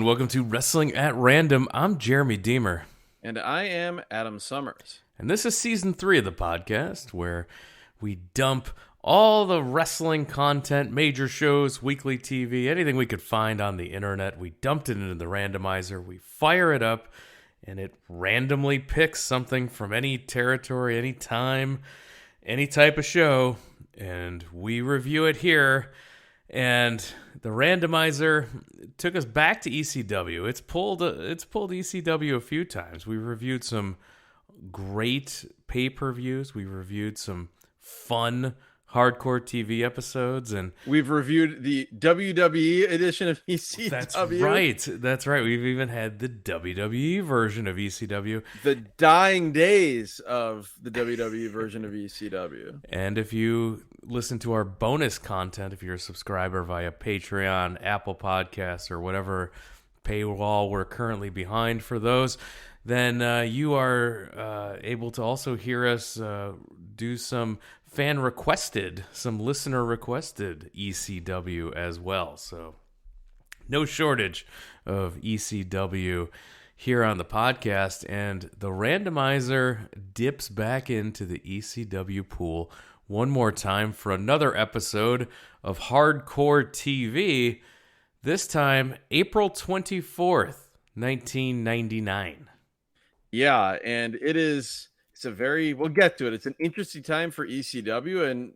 and welcome to Wrestling at Random. I'm Jeremy Deemer. And I am Adam Summers. And this is Season 3 of the podcast, where we dump all the wrestling content, major shows, weekly TV, anything we could find on the internet. We dumped it into the randomizer, we fire it up, and it randomly picks something from any territory, any time, any type of show, and we review it here. And the randomizer took us back to ECW. It's pulled ECW a few times. We reviewed some great pay-per-views. We reviewed some fun hardcore TV episodes, and we've reviewed the WWE edition of ECW. That's right. We've even had the WWE version of ECW. The dying days of the WWE version of ECW. And if you listen to our bonus content, if you're a subscriber via Patreon, Apple Podcasts, or whatever paywall we're currently behind for those, then you are able to also hear us do some some listener-requested ECW as well. So no shortage of ECW here on the podcast. And the randomizer dips back into the ECW pool one more time for another episode of Hardcore TV, this time April 24th, 1999. Yeah, and it's we'll get to it. It's an interesting time for ECW, and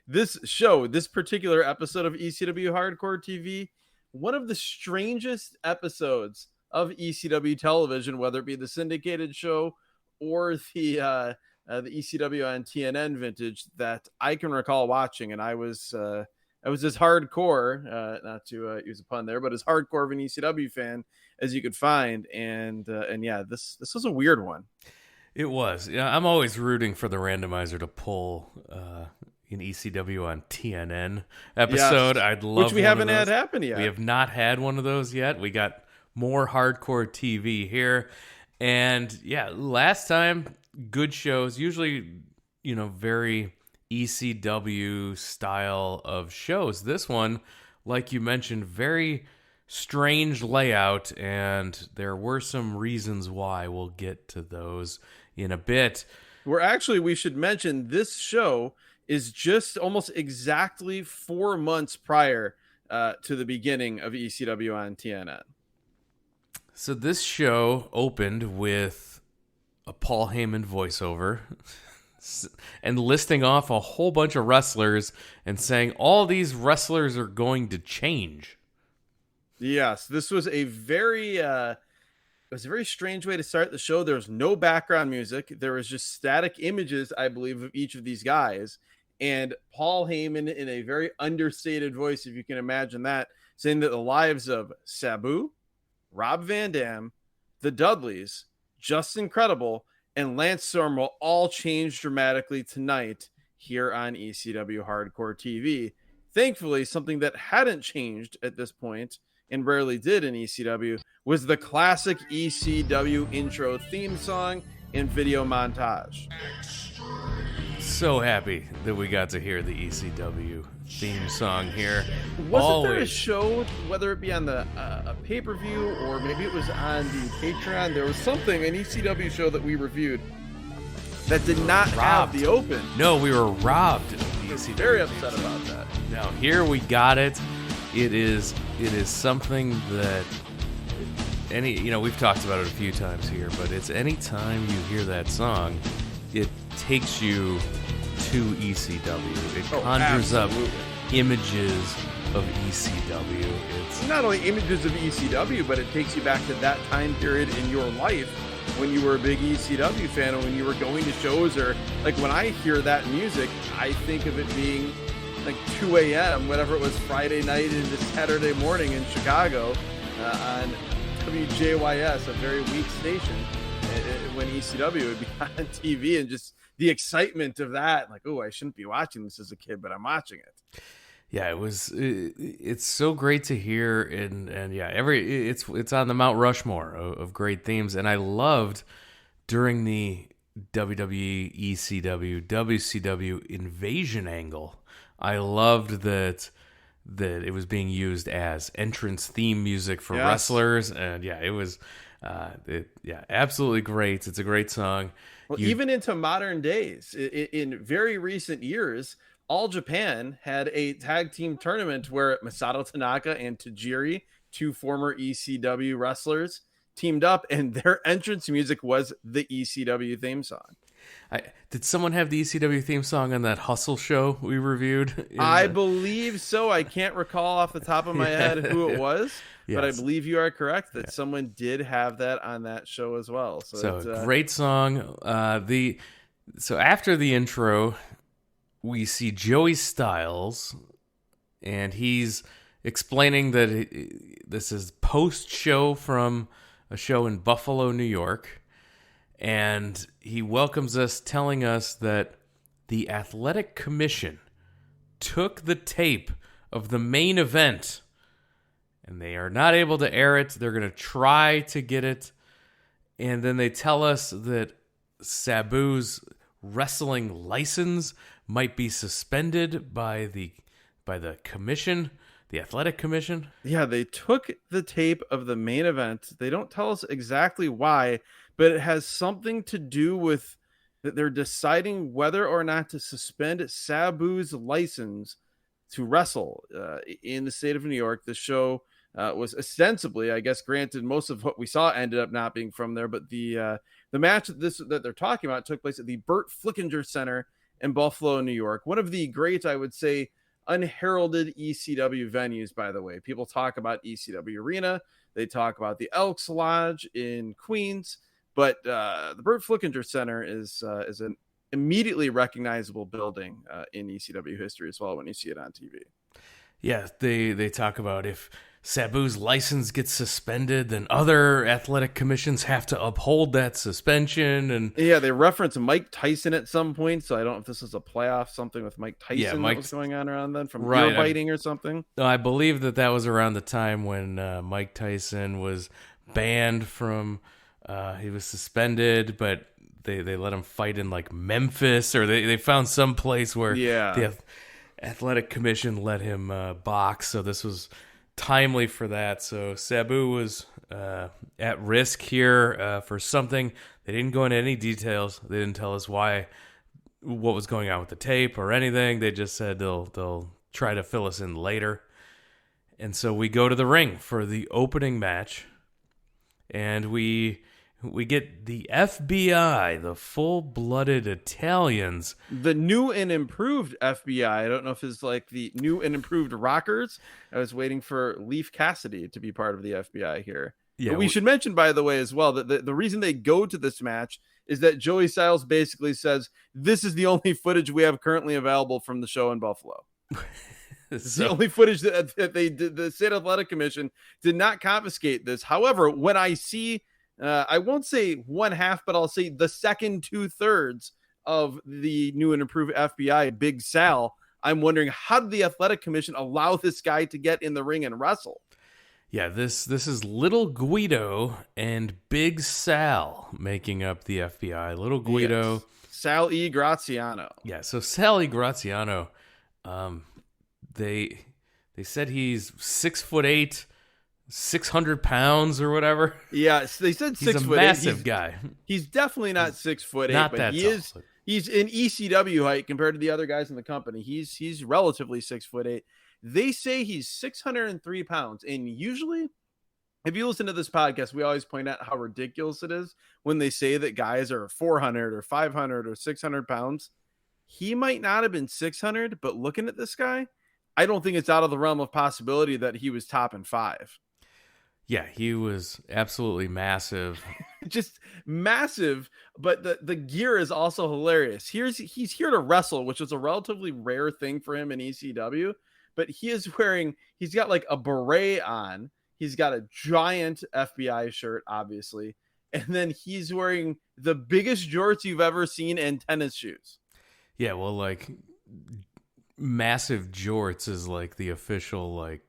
this particular episode of ECW Hardcore TV, one of the strangest episodes of ECW television, whether it be the syndicated show or the ECW on TNN vintage, that I can recall watching. And I was as hardcore, not to use a pun there, but as hardcore of an ECW fan as you could find. And yeah, this was a weird one. It was. Yeah, I'm always rooting for the randomizer to pull an ECW on TNN episode. Yes. I'd love, which we haven't had happen yet. We have not had one of those yet. We got more hardcore TV here, and yeah, last time good shows. Usually, very ECW style of shows. This one, like you mentioned, very strange layout, and there were some reasons why. We'll get to those in a bit. We should mention this show is just almost exactly 4 months prior to the beginning of ECW on TNN. So this show opened with a Paul Heyman voiceover and listing off a whole bunch of wrestlers and saying all these wrestlers are going to change. Yes, this was a very strange way to start the show. There was no background music. There was just static images, I believe, of each of these guys. And Paul Heyman, in a very understated voice, if you can imagine that, saying that the lives of Sabu, Rob Van Damme, the Dudleys, Justin Credible, and Lance Storm will all change dramatically tonight here on ECW Hardcore TV. Thankfully, something that hadn't changed at this point, and rarely did in ECW, was the classic ECW intro theme song and video montage. So happy that we got to hear the ECW theme song here. Wasn't there a show, whether it be on the a pay-per-view or maybe it was on the Patreon, there was something, an ECW show that we reviewed that did not have the open? No, we were robbed of the ECW. Very upset about that. Now, here we got it. It is something that we've talked about it a few times here, but it's any time you hear that song, it takes you to ECW. It conjures up images of ECW. It's not only images of ECW, but it takes you back to that time period in your life when you were a big ECW fan, and when you were going to shows, or like when I hear that music, I think of it being like 2 a.m., whatever it was, Friday night into Saturday morning in Chicago on WJYS, a very weak station, when ECW would be on TV, and just the excitement of that, like, oh, I shouldn't be watching this as a kid, but I'm watching it. Yeah, it's so great to hear, and yeah, it's on the Mount Rushmore of great themes, and I loved during the WWE, ECW, WCW invasion angle, I loved that that it was being used as entrance theme music for Yes. wrestlers, and yeah, it was absolutely great. It's a great song. Well, even into modern days, in very recent years, All Japan had a tag team tournament where Masato Tanaka and Tajiri, two former ECW wrestlers, teamed up, and their entrance music was the ECW theme song. Did someone have the ECW theme song on that Hustle show we reviewed? I believe so. I can't recall off the top of my head who it was, but I believe you are correct that someone did have that on that show as well. So great song. So after the intro, we see Joey Styles, and he's explaining that this is post-show from a show in Buffalo, New York. And he welcomes us, telling us that the Athletic Commission took the tape of the main event, and they are not able to air it. They're going to try to get it. And then they tell us that Sabu's wrestling license might be suspended by the commission, the Athletic Commission. Yeah, they took the tape of the main event. They don't tell us exactly why, but it has something to do with that they're deciding whether or not to suspend Sabu's license to wrestle in the state of New York. The show was ostensibly, I guess, granted, most of what we saw ended up not being from there, but the match that they're talking about took place at the Burt Flickinger Center in Buffalo, New York. One of the great, I would say, unheralded ECW venues, by the way. People talk about ECW Arena. They talk about the Elks Lodge in Queens. But the Burt Flickinger Center is an immediately recognizable building in ECW history as well when you see it on TV. Yeah, they talk about if Sabu's license gets suspended, then other athletic commissions have to uphold that suspension. And yeah, they reference Mike Tyson at some point, so I don't know if this is a playoff, something with Mike Tyson that was going on around then from ear biting or something. I believe that was around the time when Mike Tyson was banned from... he was suspended, but they let him fight in like Memphis, or they found some place where the Athletic Commission let him box. So this was timely for that. So Sabu was at risk here for something. They didn't go into any details. They didn't tell us what was going on with the tape or anything. They just said they'll try to fill us in later. And so we go to the ring for the opening match, and we get the FBI, the full-blooded Italians. The new and improved FBI. I don't know if it's like the new and improved Rockers. I was waiting for Leif Cassidy to be part of the FBI here. Yeah, but we should mention, by the way, as well, that the reason they go to this match is that Joey Styles basically says, this is the only footage we have currently available from the show in Buffalo. It's the only footage that they did. The State Athletic Commission did not confiscate this. However, when I see... I won't say one half, but I'll say the second 2/3 of the new and improved FBI, Big Sal. I'm wondering, how did the Athletic Commission allow this guy to get in the ring and wrestle? Yeah, this is Little Guido and Big Sal making up the FBI. Little Guido. Yes. Sal E. Graziano. Yeah, so Sal E. Graziano, they said he's 6'8", 600 pounds or whatever. Yeah, they said 6 He's a foot massive 8. guy. He's definitely not 6'8", not but that he tall, is. He's in ECW height compared to the other guys in the company. He's relatively 6'8". They say he's 603 pounds, and usually, if you listen to this podcast, we always point out how ridiculous it is when they say that guys are 400 or 500 or 600 pounds. He might not have been 600, but looking at this guy, I don't think it's out of the realm of possibility that he was top in 5. Yeah, he was absolutely massive. Just massive, but the gear is also hilarious. He's here to wrestle, which is a relatively rare thing for him in ECW, but he's got like a beret on. He's got a giant FBI shirt, obviously, and then he's wearing the biggest jorts you've ever seen and tennis shoes. Yeah, well, like massive jorts is like the official like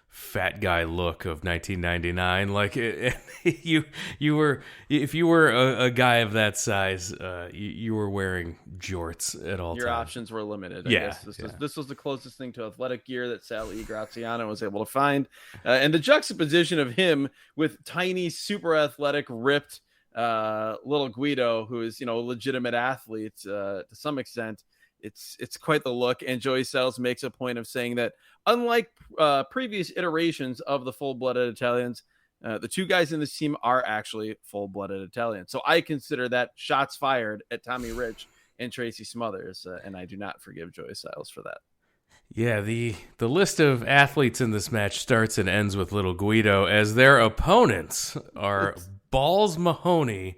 fat guy look of 1999. Like you were, if you were a guy of that size, you were wearing jorts at all Your times. options were limited. I Yeah, guess this was the closest thing to athletic gear that Sally Graziano was able to find. And the juxtaposition of him with tiny, super athletic, ripped little Guido, who is, a legitimate athlete to some extent. It's quite the look. And Joey Styles makes a point of saying that unlike previous iterations of the full-blooded Italians, the two guys in this team are actually full-blooded Italians. So I consider that shots fired at Tommy Rich and Tracy Smothers, and I do not forgive Joey Styles for that. Yeah, the list of athletes in this match starts and ends with Little Guido, as their opponents are Balls Mahoney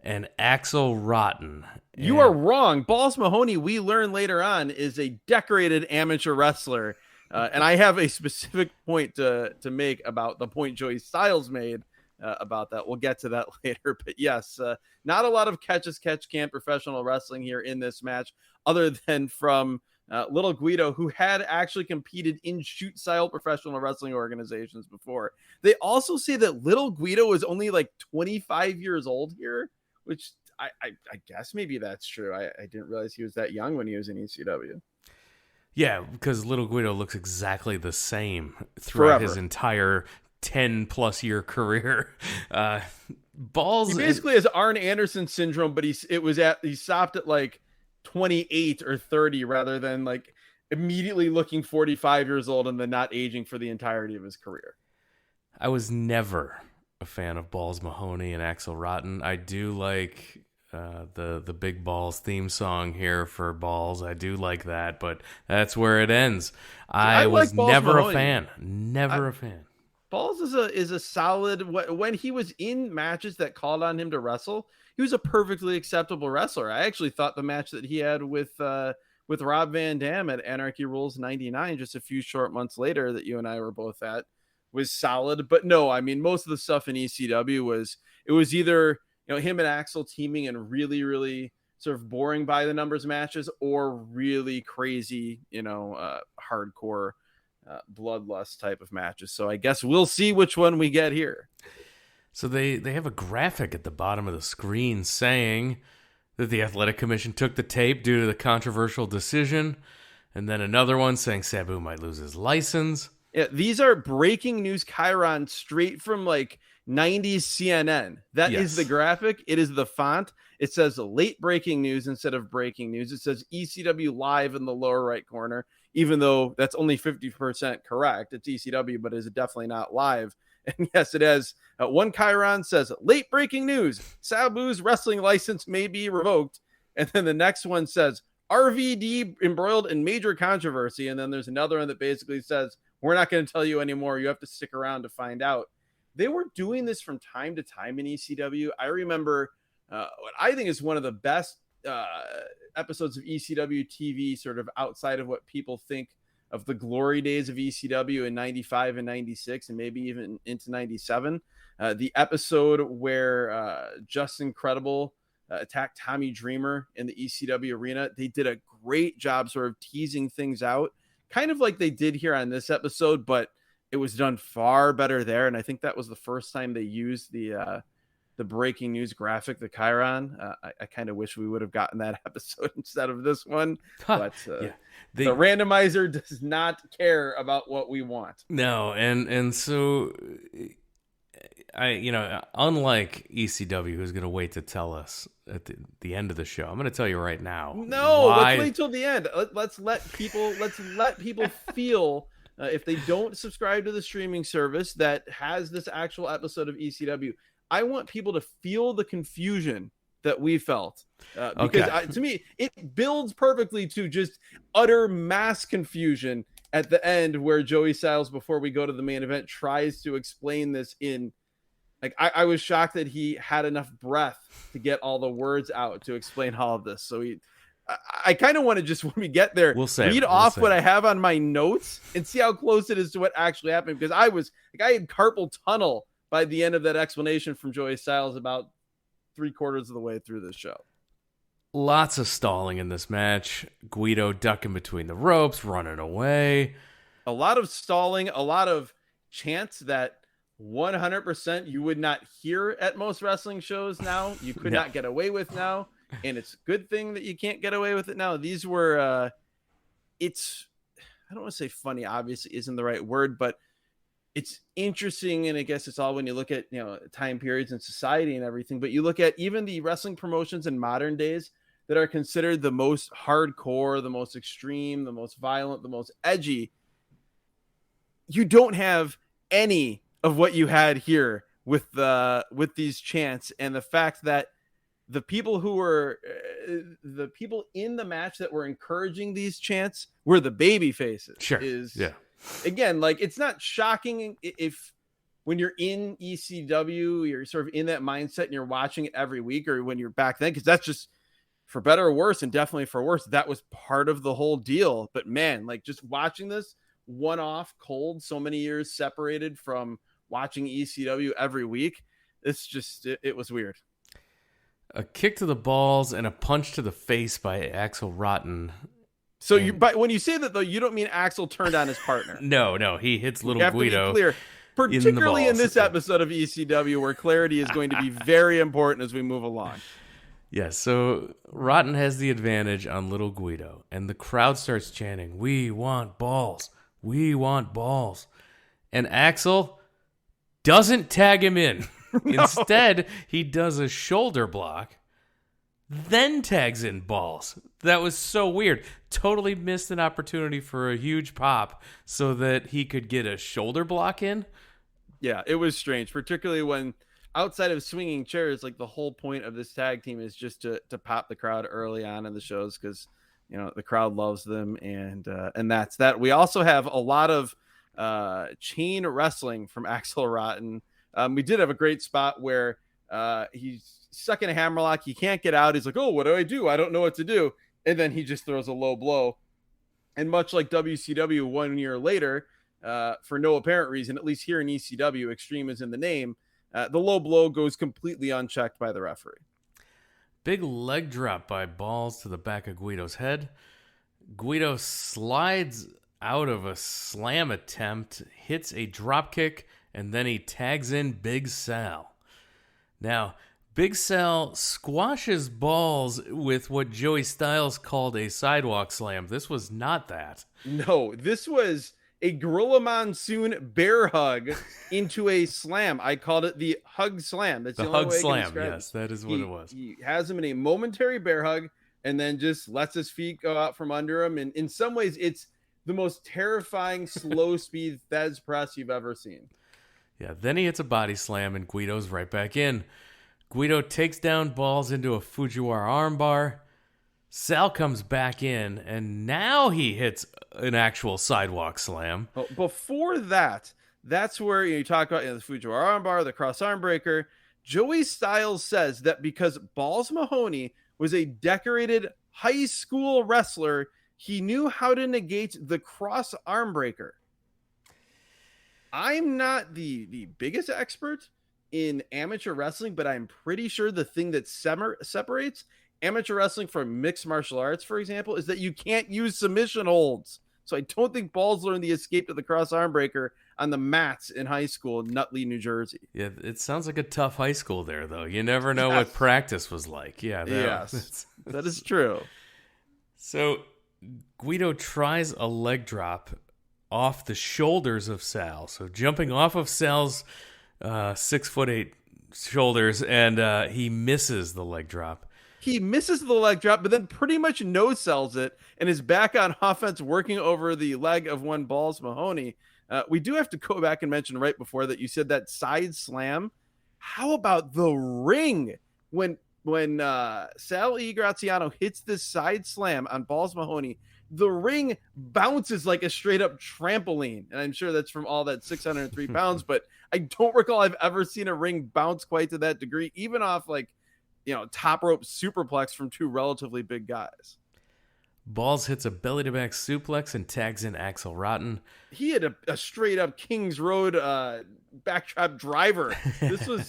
and Axel Rotten. You are wrong. Balls Mahoney, we learn later on, is a decorated amateur wrestler. And I have a specific point to make about the point Joey Styles made about that. We'll get to that later. But yes, not a lot of catch-as-catch-can professional wrestling here in this match, other than from Little Guido, who had actually competed in shoot-style professional wrestling organizations before. They also say that Little Guido is only like 25 years old here, which I guess maybe that's true. I didn't realize he was that young when he was in ECW. Yeah, because Little Guido looks exactly the same throughout his entire 10-plus year career. Balls. He basically has Arn Anderson syndrome, but he stopped at like 28 or 30 rather than like immediately looking 45 years old and then not aging for the entirety of his career. I was never a fan of Balls Mahoney and Axel Rotten. I do like the Big Balls theme song here for Balls. I do like that, but that's where it ends. I was like never Mahoney. A fan. Never a fan. Balls is a solid. When he was in matches that called on him to wrestle, he was a perfectly acceptable wrestler. I actually thought the match that he had with Rob Van Damme at Anarchy Rules 99, just a few short months later, that you and I were both at, was solid. But no, I mean, most of the stuff in ECW was either him and Axel teaming in really, really sort of boring by the numbers matches, or really crazy, hardcore bloodlust type of matches. So I guess we'll see which one we get here. So they have a graphic at the bottom of the screen saying that the Athletic Commission took the tape due to the controversial decision, and then another one saying Sabu might lose his license. Yeah, these are breaking news chyron straight from like 90s CNN. That is the graphic. It is the font. It says late breaking news instead of breaking news. It says ECW live in the lower right corner, even though that's only 50% correct. It's ECW, but it's definitely not live. And yes, it has one chyron says late breaking news. Sabu's wrestling license may be revoked. And then the next one says RVD embroiled in major controversy. And then there's another one that basically says, we're not going to tell you anymore. You have to stick around to find out. They were doing this from time to time in ECW. I remember what I think is one of the best episodes of ECW TV, sort of outside of what people think of the glory days of ECW in 95 and 96, and maybe even into 97. The episode where Justin Credible attacked Tommy Dreamer in the ECW arena. They did a great job sort of teasing things out, kind of like they did here on this episode, but it was done far better there. And I think that was the first time they used the breaking news graphic, the chyron. I kind of wish we would have gotten that episode instead of this one, but the randomizer does not care about what we want. No. And so unlike ECW, who's going to wait to tell us at the end of the show, I'm going to tell you right now. No, let's wait till the end. Let's let people feel if they don't subscribe to the streaming service that has this actual episode of ECW. I want people to feel the confusion that we felt because to me, it builds perfectly to just utter mass confusion at the end, where Joey Styles, before we go to the main event, tries to explain this in like, I was shocked that he had enough breath to get all the words out to explain all of this. So I kind of want to just, when we get there, read off what I have on my notes and see how close it is to what actually happened. Because I had carpal tunnel by the end of that explanation from Joey Styles about 3/4 of the way through this show. Lots of stalling in this match. Guido ducking between the ropes, running away. A lot of stalling, a lot of chants that 100% you would not hear at most wrestling shows now. You could not get away with now. And it's a good thing that you can't get away with it now. These were, I don't want to say funny, obviously isn't the right word, but it's interesting. And I guess it's all when you look at, time periods in society and everything, but you look at even the wrestling promotions in modern days that are considered the most hardcore, the most extreme, the most violent, the most edgy. You don't have any of what you had here with these chants, and the fact that the people who were the people in the match that were encouraging these chants were the baby faces. Sure. Again, like, it's not shocking if when you're in ECW, you're sort of in that mindset and you're watching it every week, or when you're back then, because that's just, for better or worse, and definitely for worse, that was part of the whole deal. But man, like, just watching this one off cold, so many years separated from watching ECW every week, it's just, it was weird. A kick to the balls and a punch to the face by Axel Rotten. So but when you say that, though, you don't mean Axel turned on his partner. No, he hits little Guido. You have to be clear, particularly in this episode of ECW, where clarity is going to be very important as we move along. Yes, so Rotten has the advantage on little Guido, and the crowd starts chanting, "We want balls! We want balls!" And Axel doesn't tag him in. No. Instead, he does a shoulder block, then tags in balls. That was so weird. Totally missed an opportunity for a huge pop so that he could get a shoulder block in. Yeah, it was strange, particularly when outside of swinging chairs, like, the whole point of this tag team is just to pop the crowd early on in the shows, because the crowd loves them, and that's that. We also have a lot of chain wrestling from Axel Rotten. We did have a great spot where he's stuck in a hammerlock. He can't get out. He's like, "Oh, what do? I don't know what to do." And then he just throws a low blow. And much like WCW 1 year later, for no apparent reason, at least here in ECW, extreme is in the name, the low blow goes completely unchecked by the referee. Big leg drop by balls to the back of Guido's head. Guido slides out of a slam attempt, hits a drop kick, and then he tags in Big Sal. Now, Big Sal squashes balls with what Joey Styles called a sidewalk slam. This was not that. No, this was a Gorilla Monsoon bear hug into a slam. I called it the hug slam. That's the only hug way slam. I can describe Yes, that is what it was. He has him in a momentary bear hug and then just lets his feet go out from under him. And in some ways, it's the most terrifying slow speed Thez press you've ever seen. Yeah, then he hits a body slam and Guido's right back in. Guido takes down balls into a Fujiwara armbar. Sal comes back in, and now he hits an actual sidewalk slam. Well, before that, that's where you talk about the Fujiwara armbar, the cross arm breaker. Joey Styles says that because Balls Mahoney was a decorated high school wrestler, he knew how to negate the cross arm breaker. I'm not the biggest expert in amateur wrestling, but I'm pretty sure the thing that separates amateur wrestling from mixed martial arts, for example, is that you can't use submission holds. So I don't think Balls learned the escape to the cross arm breaker on the mats in high school in Nutley, New Jersey. Yeah, it sounds like a tough high school there, though. You never know what practice was like. Yeah, that is true. So Guido tries a leg drop off the shoulders of Sal. So jumping off of Sal's 6'8" shoulders, and he misses the leg drop. He misses the leg drop, but then pretty much no-sells it and is back on offense, working over the leg of one Balls Mahoney. We do have to go back and mention right before that, you said that side slam. How about the ring? When Sal E. Graziano hits this side slam on Balls Mahoney, the ring bounces like a straight up trampoline. And I'm sure that's from all that 603 pounds, but I don't recall I've ever seen a ring bounce quite to that degree, even off top rope superplex from two relatively big guys. Balls hits a belly to back suplex and tags in Axel Rotten. He had a straight up Kings Road backtrap driver. This was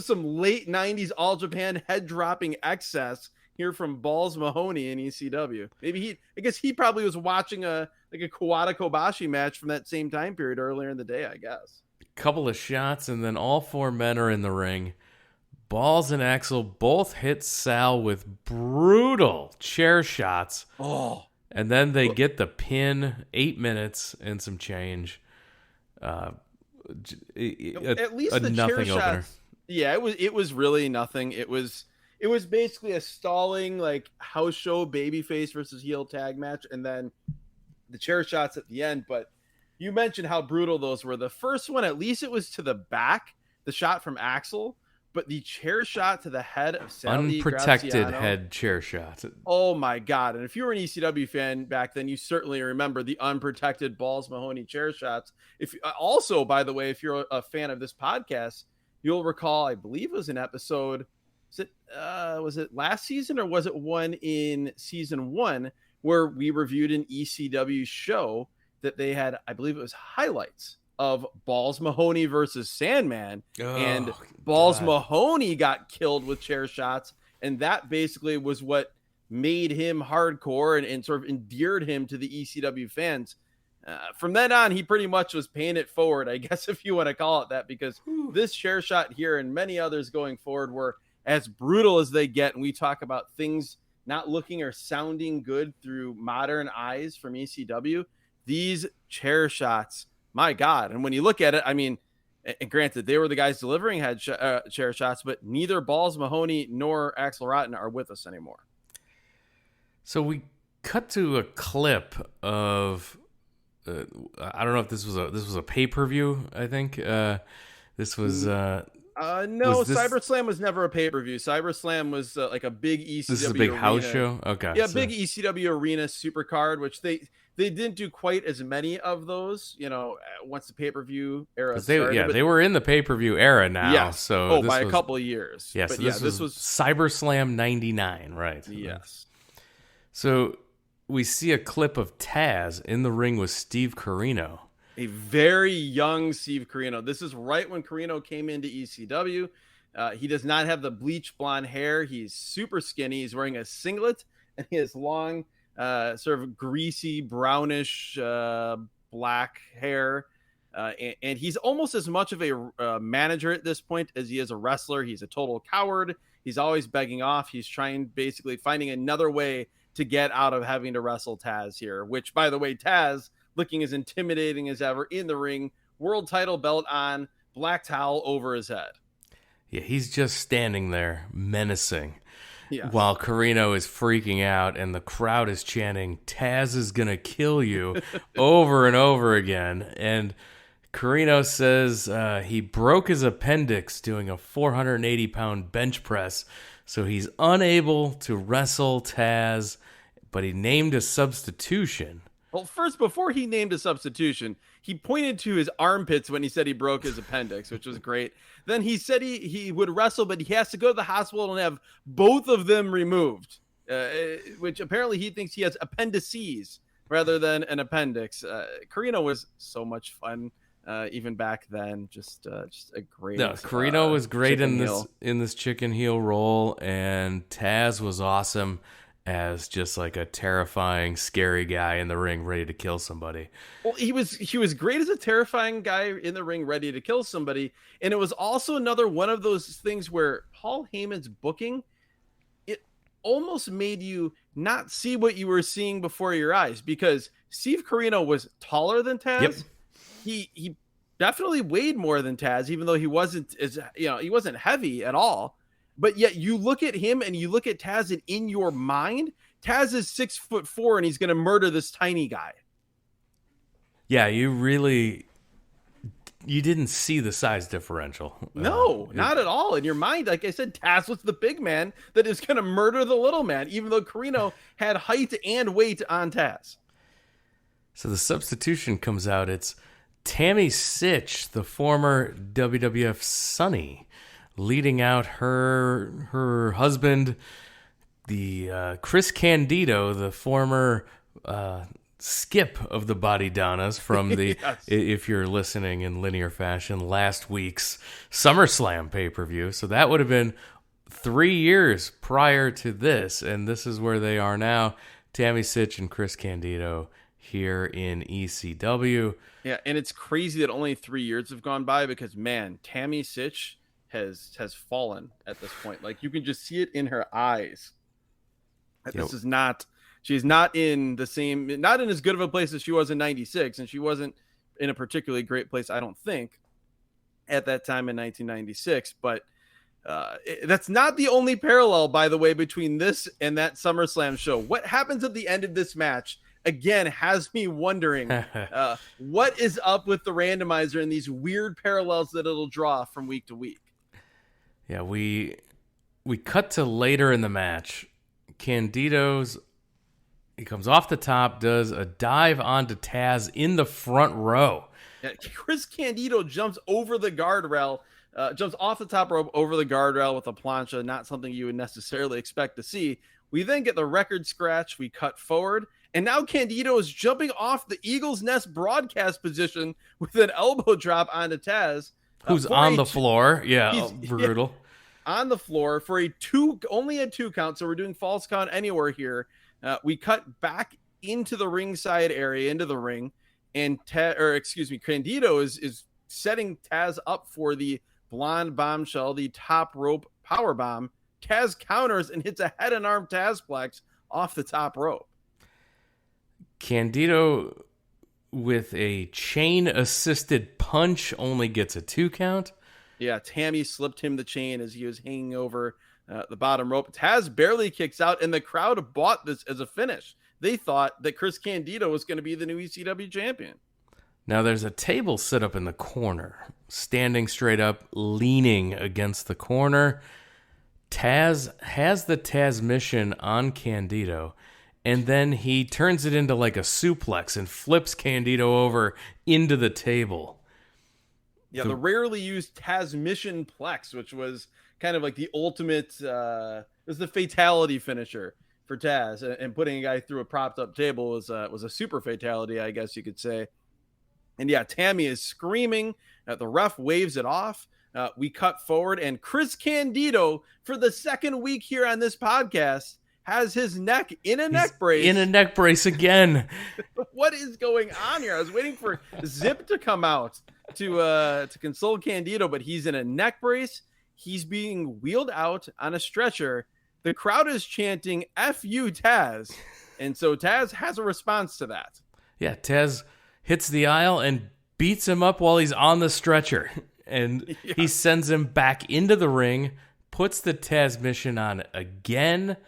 some late 90s All Japan head dropping excess. hear from Balls Mahoney in ECW. I guess he probably was watching a Kawada Kobashi match from that same time period earlier in the day, I guess. Couple of shots, and then all four men are in the ring. Balls and Axel both hit Sal with brutal chair shots. Oh. And then they get the pin, 8 minutes and some change. At least the chair shots. Yeah, it was really nothing. It was basically a stalling like house show babyface versus heel tag match, and then the chair shots at the end. But you mentioned how brutal those were. The first one, at least it was to the back, the shot from Axel, but the chair shot to the head of Sally unprotected Graziano, head chair shot. Oh my God. And if you were an ECW fan back then, you certainly remember the unprotected Balls Mahoney chair shots. If also, by the way, if you're a fan of this podcast, you'll recall, I believe it was an episode. Was it last season or was it one in season 1 where we reviewed an ECW show that they had, I believe it was highlights of Balls Mahoney versus Sandman, and Balls Mahoney got killed with chair shots, and that basically was what made him hardcore and sort of endeared him to the ECW fans. From then on, he pretty much was paying it forward, I guess, if you want to call it that, because this chair shot here and many others going forward were as brutal as they get, and we talk about things not looking or sounding good through modern eyes from ECW. These chair shots, my God. And when you look at it, I mean, and granted, they were the guys delivering head chair shots, but neither Balls Mahoney nor Axel Rotten are with us anymore. So we cut to a clip of, I don't know if this was a pay-per-view, I think. This was... No, Cyberslam was never a pay-per-view. Cyberslam was like a big ECW This is a big arena. house show? Okay. Yeah, big ECW arena supercard, which they didn't do quite as many of those, once the pay-per-view era started. They were in the pay-per-view era now. Yeah. So by a couple of years. Yeah, so this was Cyberslam 99, right? Yes. So we see a clip of Taz in the ring with Steve Carino. A very young Steve Carino. This is right when Carino came into ECW. He does not have the bleach blonde hair. He's super skinny. He's wearing a singlet, and he has long, sort of greasy, brownish, black hair. And he's almost as much of a manager at this point as he is a wrestler. He's a total coward. He's always begging off. He's basically finding another way to get out of having to wrestle Taz here, which, by the way, Taz, looking as intimidating as ever in the ring, world title belt on, black towel over his head. Yeah, he's just standing there menacing. Yes. While Carino is freaking out and the crowd is chanting, Taz is going to kill you over and over again. And Carino says he broke his appendix doing a 480-pound bench press, so he's unable to wrestle Taz, but he named a substitution. Well, first, before he named a substitution, he pointed to his armpits when he said he broke his appendix, which was great. Then he said he would wrestle, but he has to go to the hospital and have both of them removed, which apparently he thinks he has appendices rather than an appendix. Carino was so much fun, even back then. Just a great. No, Carino was great in this chicken heel role, and Taz was awesome as just like a terrifying, scary guy in the ring ready to kill somebody. Well, he was great as a terrifying guy in the ring ready to kill somebody. And it was also another one of those things where Paul Heyman's booking, it almost made you not see what you were seeing before your eyes, because Steve Carino was taller than Taz. Yep. He definitely weighed more than Taz, even though he wasn't he wasn't heavy at all. But yet you look at him and you look at Taz, and in your mind, Taz is 6'4" and he's going to murder this tiny guy. Yeah, you didn't see the size differential. No, not at all. In your mind, like I said, Taz was the big man that is going to murder the little man, even though Carino had height and weight on Taz. So the substitution comes out. It's Tammy Sitch, the former WWF Sunny, leading out her husband, the Chris Candido, the former Skip of the Body Donnas from the, yes, if you're listening in linear fashion, last week's SummerSlam pay-per-view. So that would have been 3 years prior to this, and this is where they are now. Tammy Sytch and Chris Candido here in ECW. Yeah, and it's crazy that only 3 years have gone by because, man, Tammy Sytch has fallen at this point. Like, you can just see it in her eyes. This is not, she's not in the same, not in as good of a place as she was in 96, and she wasn't in a particularly great place, I don't think, at that time in 1996. But that's not the only parallel, by the way, between this and that SummerSlam show. What happens at the end of this match, again, has me wondering what is up with the randomizer and these weird parallels that it'll draw from week to week. Yeah, we cut to later in the match. Candido's, he comes off the top, does a dive onto Taz in the front row. Yeah, Chris Candido jumps over the guardrail, jumps off the top rope over the guardrail with a plancha, not something you would necessarily expect to see. We then get the record scratch, we cut forward, and now Candido is jumping off the Eagle's Nest broadcast position with an elbow drop onto Taz. Who's on the floor. Yeah, brutal. Yeah, on the floor for only a 2 count, so we're doing false count anywhere here. We cut back into the ringside area, into the ring, and Candido is setting Taz up for the blonde bombshell, the top rope power bomb. Taz counters and hits a head and arm Tazplex off the top rope. Candido, with a chain assisted punch, only gets a 2 count. Yeah, Tammy slipped him the chain as he was hanging over the bottom rope. Taz barely kicks out, and the crowd bought this as a finish. They thought that Chris Candido was going to be the new ECW champion. Now there's a table set up in the corner, standing straight up, leaning against the corner. Taz has the Tazmission on Candido, and then he turns it into like a suplex and flips Candido over into the table. Yeah, the rarely used Tazmission Plex, which was kind of like the ultimate, it was the fatality finisher for Taz, and putting a guy through a propped up table was a super fatality, I guess you could say. And yeah, Tammy is screaming. The ref waves it off. We cut forward, and Chris Candido, for the second week here on this podcast, has his neck in a neck brace. In a neck brace again. What is going on here? I was waiting for Zip to come out to console Candido, but he's in a neck brace. He's being wheeled out on a stretcher. The crowd is chanting "F you, Taz," and so Taz has a response to that. Yeah, Taz hits the aisle and beats him up while he's on the stretcher, and he sends him back into the ring, puts the Tazmission on again.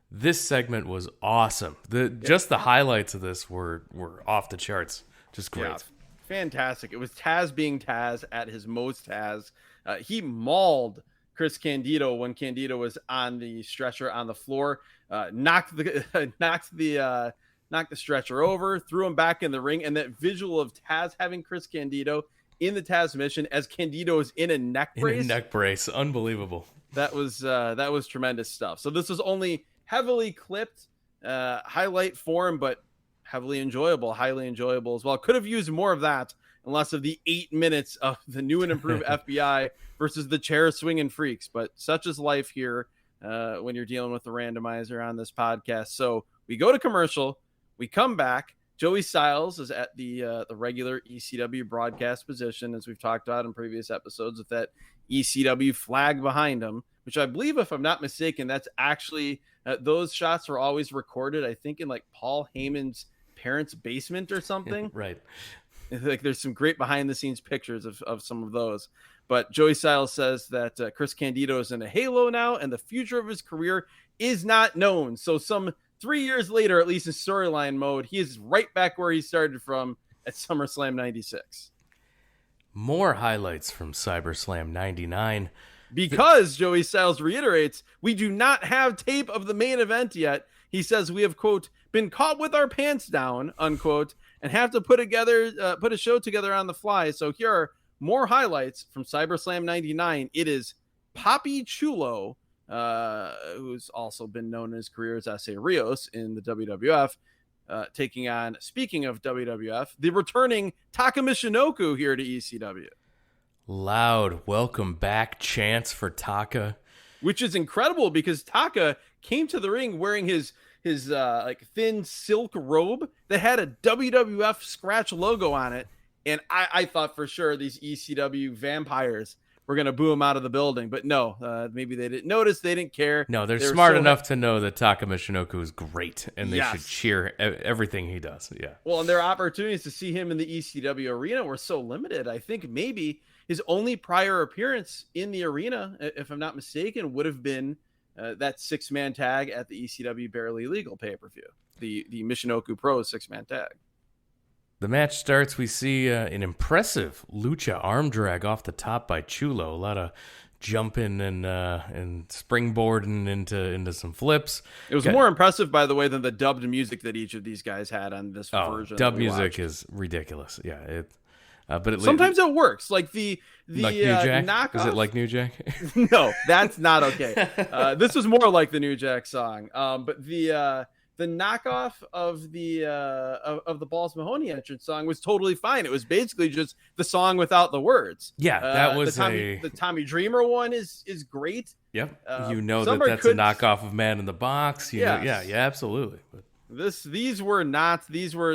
This segment was awesome. Just the highlights of this were off the charts. Just great. Yeah, fantastic. It was Taz being Taz at his most Taz. He mauled Chris Candido when Candido was on the stretcher on the floor, knocked the stretcher over, threw him back in the ring, and that visual of Taz having Chris Candido in the Tazmission as Candido is in a neck brace. In a neck brace. Unbelievable. That was tremendous stuff. So this was only heavily clipped highlight form, but highly enjoyable as well. Could have used more of that and less of the 8 minutes of the new and improved FBI versus the chair swinging freaks. But such is life here when you're dealing with the randomizer on this podcast. So we go to commercial, we come back. Joey Styles is at the regular ECW broadcast position, as we've talked about in previous episodes, with that ECW flag behind him, which I believe, if I'm not mistaken, that's actually those shots were always recorded, I think, in like Paul Heyman's parents' basement or something. Right. Like there's some great behind the scenes pictures of some of those. But Joey Styles says that Chris Candido is in a halo now, and the future of his career is not known. So some 3 years later, at least in storyline mode, he is right back where he started from at SummerSlam 96. More highlights from Cyberslam 99. Because Joey Styles reiterates, we do not have tape of the main event yet. He says we have, quote, been caught with our pants down, unquote, and have to put a show together on the fly. So here are more highlights from Cyberslam 99. It is Papi Chulo, who's also been known in his career as S.A. Rios in the WWF, taking on, speaking of WWF, the returning Taka Michinoku here to ECW. Loud welcome back chants for Taka. which is incredible because Taka came to the ring wearing his like thin silk robe that had a WWF scratch logo on it. And I thought for sure these ECW vampires were going to boo him out of the building. But no, maybe they didn't notice. They didn't care. No, they're smart enough to know that Taka Michinoku is great, and they should cheer everything he does. Yeah. Well, and their opportunities to see him in the ECW arena were so limited. I think maybe his only prior appearance in the arena, if I'm not mistaken, would have been that 6-man tag at the ECW Barely Legal pay-per-view, the Michinoku Pro 6-man tag. The match starts. We see an impressive lucha arm drag off the top by Chulo. A lot of jumping and springboarding into some flips. It was more impressive, by the way, than the dubbed music that each of these guys had on this version. Dub music is ridiculous. Yeah, but sometimes it works. Like the like New Jack? Knockoff. Is it like New Jack? No, that's not okay. This was more like the New Jack song. But the knockoff of the Balls Mahoney entrance song was totally fine. It was basically just the song without the words. Yeah, that was the Tommy Dreamer one is great. Yep, that's a knockoff of Man in the Box. Yeah, absolutely. But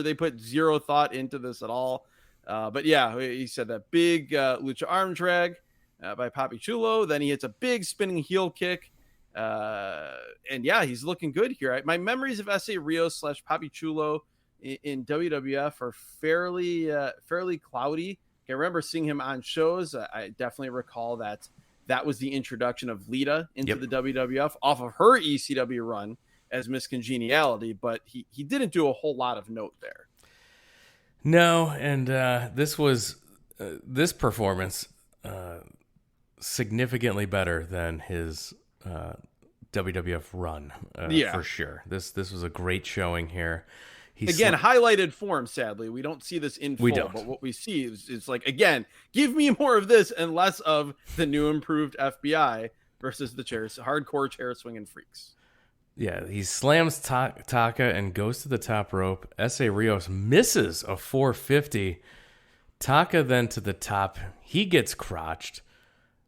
they put zero thought into this at all. But yeah, he said that big lucha arm drag by Papi Chulo. Then he hits a big spinning heel kick. And yeah, he's looking good here. My memories of S.A. Rios / Papi Chulo in WWF are fairly cloudy. I remember seeing him on shows. I definitely recall that was the introduction of Lita into the WWF off of her ECW run as Miss Congeniality, but he didn't do a whole lot of note there. No, and this performance significantly better than his WWF run, for sure. This was a great showing here. Highlighted form. Sadly, we don't see this in full. But what we see is like, again, give me more of this and less of the new improved FBI versus the hardcore chair swinging freaks. Yeah, he slams Taka and goes to the top rope. S.A. Rios misses a 450. Taka then to the top. He gets crotched.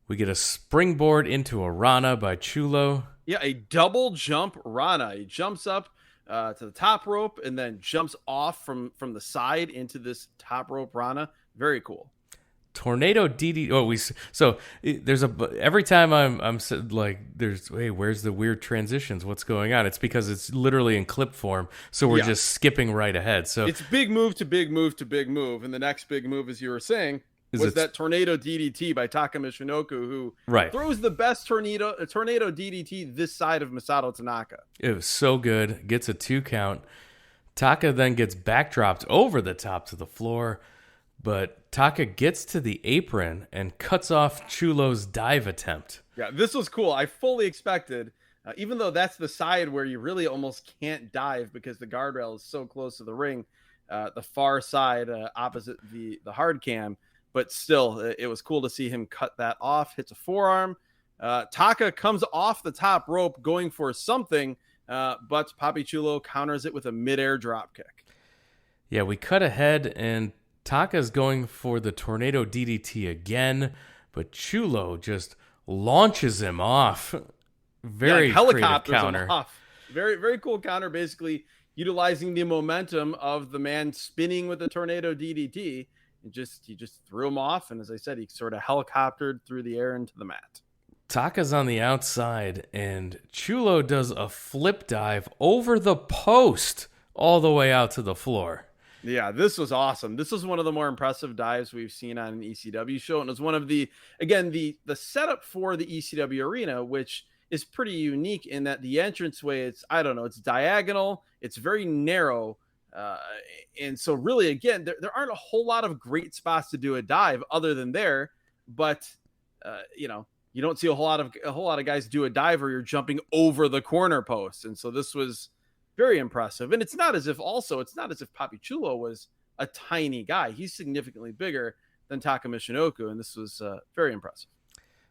We get a springboard into a Rana by Chulo. Yeah, a double jump Rana. He jumps up to the top rope and then jumps off from the side into this top rope Rana. Very cool. Tornado DD. There's every time I'm like, where's the weird transitions? What's going on? It's because it's literally in clip form, so we're just skipping right ahead. So it's big move to big move to big move, and the next big move, as you were saying, was that tornado DDT by Taka Michinoku, who throws the best tornado DDT this side of Masato Tanaka. It was so good. Gets a 2 count. Taka then gets backdropped over the top to the floor, but Taka gets to the apron and cuts off Chulo's dive attempt. Yeah, this was cool. I fully expected, even though that's the side where you really almost can't dive because the guardrail is so close to the ring, the far side opposite the hard cam. But still, it was cool to see him cut that off, hits a forearm. Taka comes off the top rope going for something, but Papi Chulo counters it with a midair dropkick. Yeah, we cut ahead, and Taka's going for the tornado DDT again, but Chulo just launches him off. Very helicopters counter. Him off. Very, very cool counter, basically utilizing the momentum of the man spinning with the tornado DDT. He just threw him off, and as I said, he sort of helicoptered through the air into the mat. Taka's on the outside, and Chulo does a flip dive over the post all the way out to the floor. Yeah, this was awesome. This was one of the more impressive dives we've seen on an ECW show, and it was one of the setup for the ECW arena, which is pretty unique in that the entranceway, it's diagonal, it's very narrow. And so really, again, there aren't a whole lot of great spots to do a dive other than there, but you don't see a whole lot of guys do a dive where you're jumping over the corner post. And so this was very impressive. And it's not as if Papi Chulo was a tiny guy. He's significantly bigger than Taka Michinoku, and this was very impressive.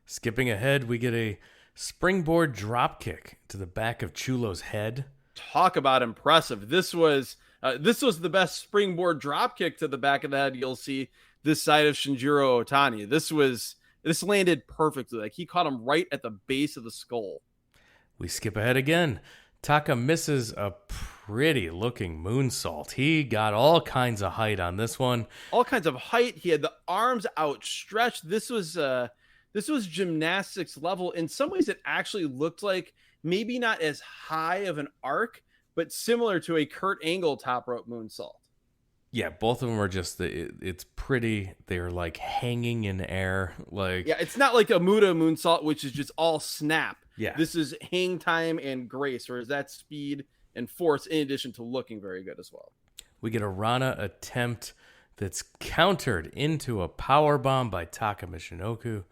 Skipping ahead, we get a springboard drop kick to the back of Chulo's head. Talk about impressive. This was the best springboard drop kick to the back of the head you'll see this side of Shinjiro Otani. This was this landed perfectly. Like he caught him right at the base of the skull. We skip ahead again. Taka misses a pretty looking moonsault. He got all kinds of height on this one. All kinds of height. He had the arms outstretched. This was gymnastics level. In some ways, it actually looked like maybe not as high of an arc, but similar to a Kurt Angle top rope moonsault. Yeah, both of them are just it's pretty. They're like hanging in air. Like, yeah, it's not like a Muda moonsault, which is just all snap. Yeah, this is hang time and grace, whereas that's speed and force, in addition to looking very good as well. We get a Rana attempt that's countered into a power bomb by Taka Michinoku.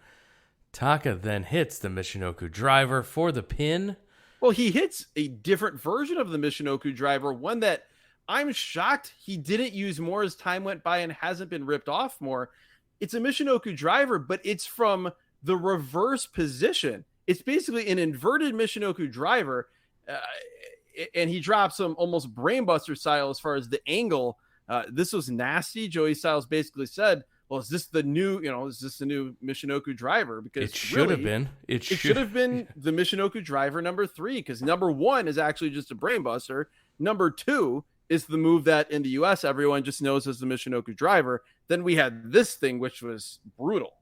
Taka then hits the Michinoku driver for the pin. Well, he hits a different version of the Michinoku driver, one that I'm shocked he didn't use more as time went by and hasn't been ripped off more. It's a Michinoku driver, but it's from the reverse position. It's basically an inverted Michinoku driver, and he drops him almost brainbuster style as far as the angle. This was nasty. Joey Styles basically said, well, is this the new Michinoku driver? Because it should have been. It should have been the Michinoku driver number 3, because number 1 is actually just a brainbuster. Number 2 is the move that in the US everyone just knows as the Michinoku driver. Then we had this thing, which was brutal.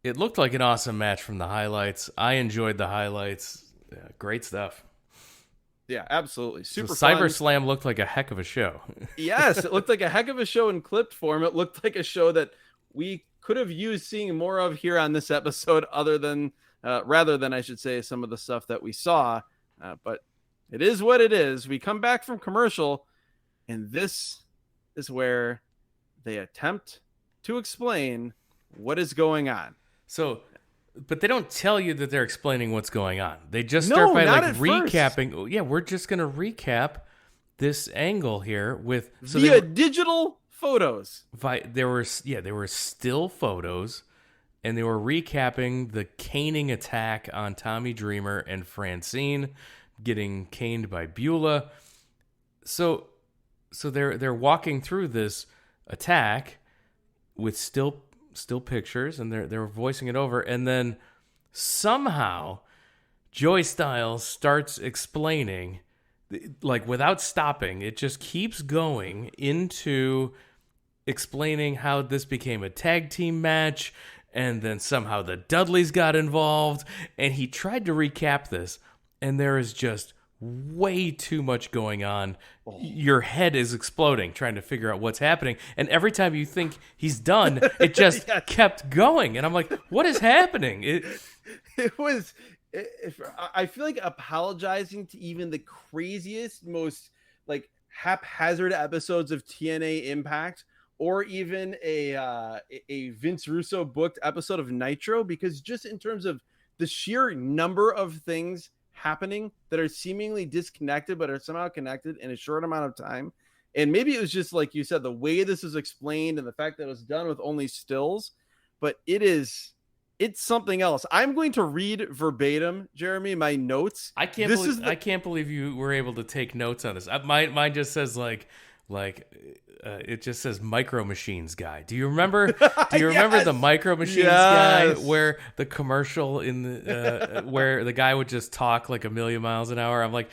It looked like an awesome match from the highlights. I enjoyed the highlights. Yeah, great stuff. Yeah, absolutely. Super Cyberslam looked like a heck of a show. Yes, it looked like a heck of a show in clipped form. It looked like a show that we could have used seeing more of here on this episode, rather than I should say some of the stuff that we saw. But it is what it is. We come back from commercial, and this is where they attempt to explain what is going on. So, but they don't tell you that they're explaining what's going on. They just start by like recapping. First. Yeah, we're just going to recap this angle here with via digital photos. There were still photos, and they were recapping the caning attack on Tommy Dreamer and Francine getting caned by Beulah. So they're walking through this attack with still pictures, and they're voicing it over, and then somehow Joey Styles starts explaining, like without stopping. It just keeps going into explaining how this became a tag team match, and then somehow the Dudleys got involved, and he tried to recap this, and there is just way too much going on. Your head is exploding trying to figure out what's happening, and every time you think he's done, it just kept going, and I'm like, what is happening? I feel like apologizing to even the craziest, most like haphazard episodes of TNA Impact, or even a Vince Russo booked episode of Nitro, because just in terms of the sheer number of things happening that are seemingly disconnected but are somehow connected in a short amount of time. And maybe it was just like you said, the way this is explained and the fact that it was done with only stills, but it's something else. I'm going to read verbatim, Jeremy, my notes. I can't believe you were able to take notes on this. Mine just says it just says Micro Machines guy. Do you remember? Remember the Micro Machines guy, where the commercial in the where the guy would just talk like a million miles an hour? I'm like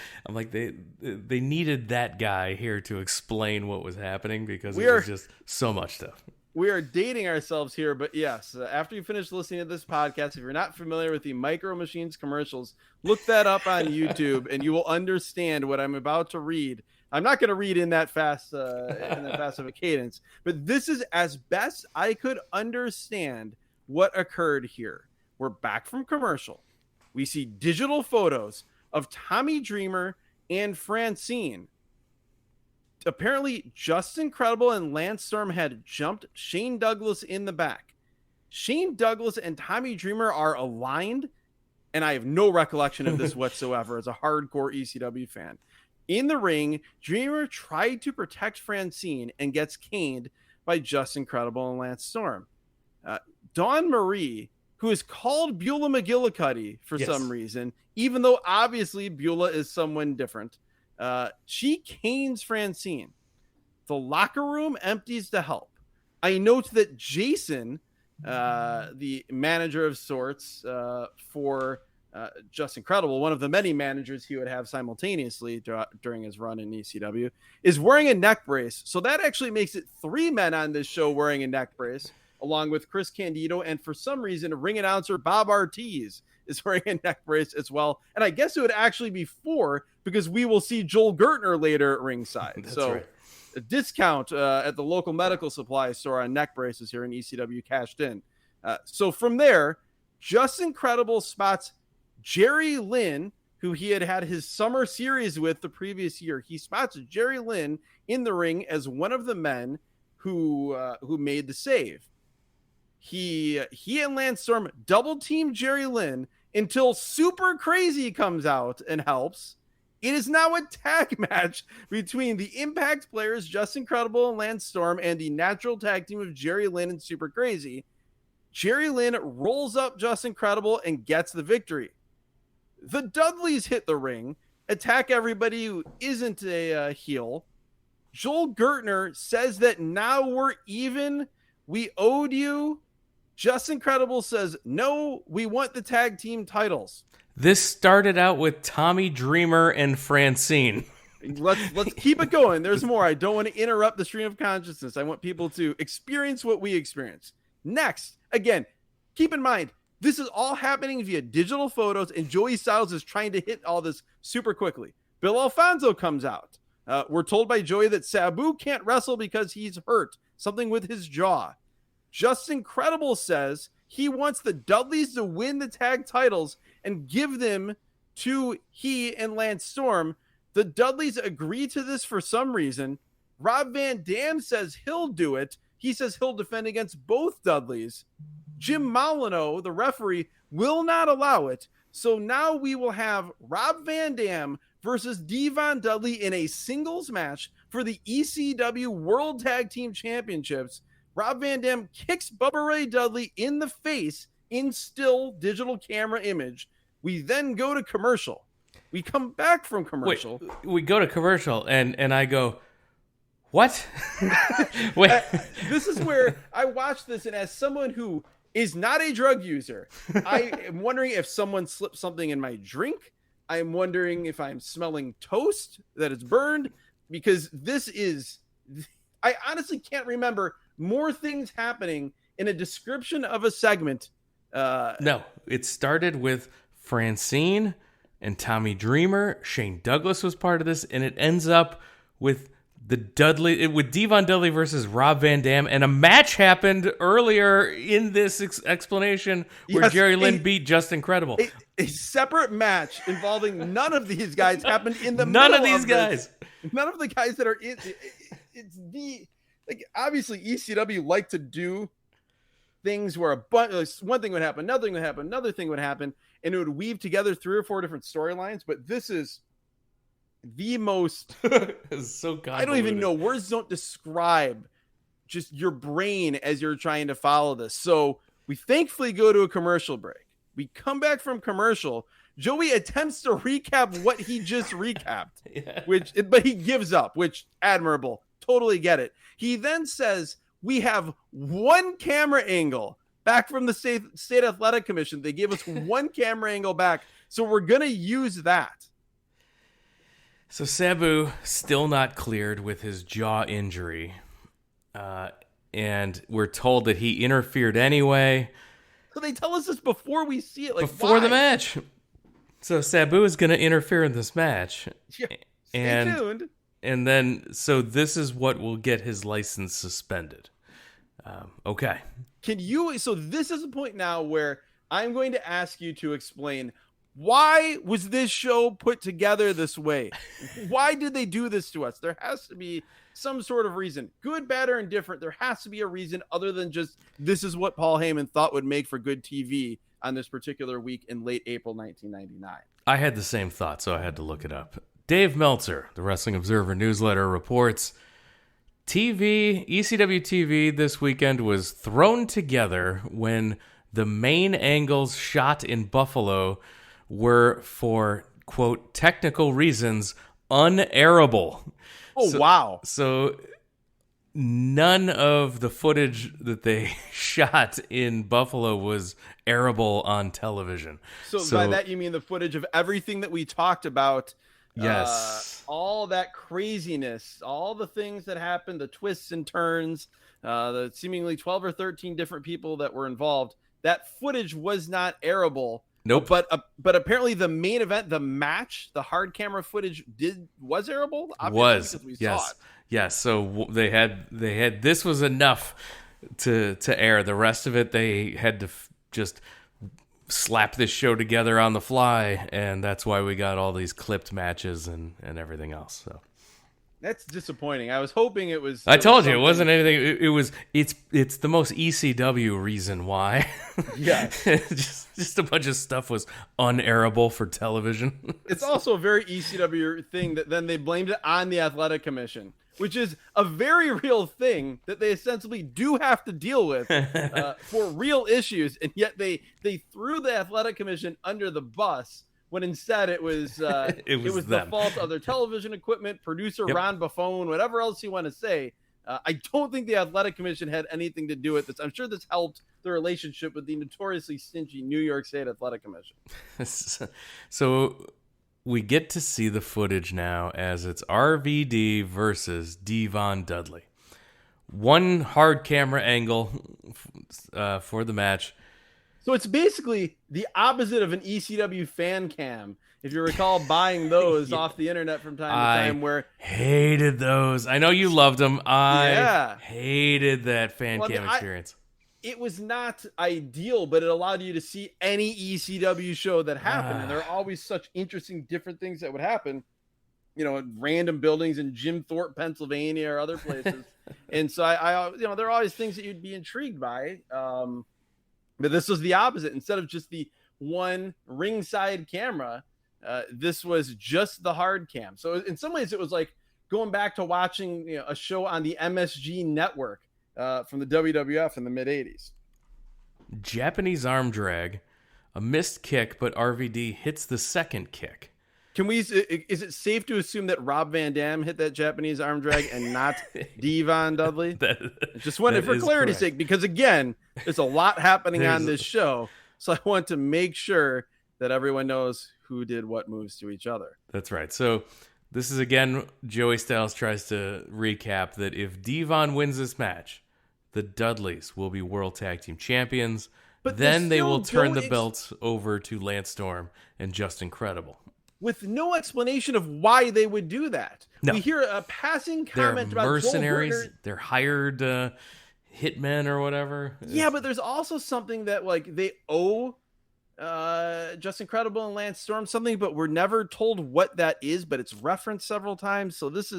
they needed that guy here to explain what was happening, because it was just so much stuff. We are dating ourselves here, but yes, after you finish listening to this podcast, if you're not familiar with the Micro Machines commercials, look that up on YouTube, and you will understand what I'm about to read. I'm not going to read in that fast of a cadence, but this is as best I could understand what occurred here. We're back from commercial. We see digital photos of Tommy Dreamer and Francine. Apparently, Justin Credible and Lance Storm had jumped Shane Douglas in the back. Shane Douglas and Tommy Dreamer are aligned, and I have no recollection of this whatsoever as a hardcore ECW fan. In the ring, Dreamer tried to protect Francine and gets caned by Justin Credible and Lance Storm. Dawn Marie, who is called Beulah McGillicuddy for some reason, even though obviously Beulah is someone different, she canes Francine. The locker room empties to help. I note that Jason the manager of sorts for Just Incredible, one of the many managers he would have simultaneously during his run in ECW, is wearing a neck brace. So that actually makes it 3 men on this show wearing a neck brace, along with Chris Candido. And for some reason, ring announcer Bob Ortiz is wearing a neck brace as well. And I guess it would actually be 4 because we will see Joel Gertner later at ringside. That's so right. A discount at the local medical supply store on neck braces here in ECW cashed in. So from there, Just Incredible spots Jerry Lynn, who he had his summer series with the previous year. He spots Jerry Lynn in the ring as one of the men who made the save. He and Lance Storm double team Jerry Lynn until Super Crazy comes out and helps. It is now a tag match between the Impact players, Just Incredible and Lance Storm, and the natural tag team of Jerry Lynn and Super Crazy. Jerry Lynn rolls up Just Incredible and gets the victory. The Dudleys hit the ring, attack everybody who isn't a heel. Joel Gertner says that now we're even. We owed you. Just Incredible says, no, we want the tag team titles. This started out with Tommy Dreamer and Francine. Let's keep it going. There's more. I don't want to interrupt the stream of consciousness. I want people to experience what we experience. Next, again, keep in mind, this is all happening via digital photos, and Joey Styles is trying to hit all this super quickly. Bill Alfonso comes out. We're told by Joey that Sabu can't wrestle because he's hurt, something with his jaw. Just Incredible says he wants the Dudleys to win the tag titles and give them to he and Lance Storm. The Dudleys agree to this for some reason. Rob Van Dam says he'll do it. He says he'll defend against both Dudleys. Jim Molyneux, the referee, will not allow it. So now we will have Rob Van Dam versus Devon Dudley in a singles match for the ECW World Tag Team Championships. Rob Van Dam kicks Bubba Ray Dudley in the face in still digital camera image. We then go to commercial. We come back from commercial. Wait, we go to commercial, and I go, what? Wait. This is where I watch this, and as someone who is not a drug user, I am wondering if someone slipped something in my drink. I am wondering if I'm smelling toast that is burned, because this is... I honestly can't remember more things happening in a description of a segment. No, it started with Francine and Tommy Dreamer. Shane Douglas was part of this, and it ends up with with Devon Dudley versus Rob Van Dam, and a match happened earlier in this explanation where Jerry Lynn beat Just Incredible. A separate match involving none of these guys happened in the middle of these guys. None of the guys that are in. It's the... Like, obviously, ECW like to do things where one thing would happen, another thing would happen, another thing would happen, and it would weave together 3 or 4 different storylines. But this is the most... It's so convoluted. I don't even know. Words don't describe just your brain as you're trying to follow this. So we thankfully go to a commercial break. We come back from commercial. Joey attempts to recap what he just recapped, but he gives up, which admirable. Totally get it. He then says, we have one camera angle back from the State Athletic Commission. They gave us one camera angle back, so we're going to use that. So Sabu still not cleared with his jaw injury. And we're told that he interfered anyway. So they tell us this before we see it. Like, before why? the match. So Sabu is going to interfere in this match. Yeah, stay tuned. And then, so this is what will get his license suspended. Okay. So this is the point now where I'm going to ask you to explain, why was this show put together this way? Why did they do this to us? There has to be some sort of reason. Good, bad, or indifferent. There has to be a reason other than just this is what Paul Heyman thought would make for good TV on this particular week in late April 1999. I had the same thought, so I had to look it up. Dave Meltzer, the Wrestling Observer newsletter, reports ECW TV this weekend was thrown together when the main angles shot in Buffalo were, for, quote, technical reasons, unairable. Oh, wow. So none of the footage that they shot in Buffalo was airable on television. So by that you mean the footage of everything that we talked about. Yes. All that craziness, all the things that happened, the twists and turns, the seemingly 12 or 13 different people that were involved. That footage was not airable. Nope. But apparently the main event, the match, the hard camera footage was airable. Obviously, saw it. Yes. So they had this was enough to air. The rest of it they had to just slap this show together on the fly, and that's why we got all these clipped matches and everything else. So that's disappointing. I was hoping it was. I told you it wasn't anything. It's the most ECW reason why. Yeah, just a bunch of stuff was unairable for television. It's also a very ECW thing that then they blamed it on the Athletic Commission, which is a very real thing that they essentially do have to deal with for real issues, and yet they threw the Athletic Commission under the bus when instead it was the fault of their television equipment, producer Ron Buffone, whatever else you want to say. I don't think the Athletic Commission had anything to do with this. I'm sure this helped the relationship with the notoriously stingy New York State Athletic Commission. So we get to see the footage now as it's RVD versus Devon Dudley. One hard camera angle for the match. So it's basically the opposite of an ECW fan cam. If you recall buying those off the internet from time to time, where hated those. I know you loved them. I hated that fan cam experience. It was not ideal, but it allowed you to see any ECW show that happened. And there are always such interesting, different things that would happen, random buildings in Jim Thorpe, Pennsylvania or other places. And so I there are always things that you'd be intrigued by. But this was the opposite. Instead of just the one ringside camera, this was just the hard cam. So in some ways it was like going back to watching a show on the MSG network from the WWF in the mid 80s. Japanese arm drag, a missed kick, but RVD hits the second kick. Is it safe to assume that Rob Van Damme hit that Japanese arm drag and not Devon Dudley? Just wanted for clarity's sake, because again, there's a lot happening on this show. So I want to make sure that everyone knows who did what moves to each other. That's right. So this is, again, Joey Styles tries to recap that if Dvon wins this match, the Dudleys will be World Tag Team Champions. But then they will turn the belts over to Lance Storm and Justin Credible. With no explanation of why they would do that. No. We hear a passing comment about mercenaries. They're hired hitmen or whatever. Yeah, but there's also something that they owe Justin Credible and Lance Storm something, but we're never told what that is, but it's referenced several times. So there's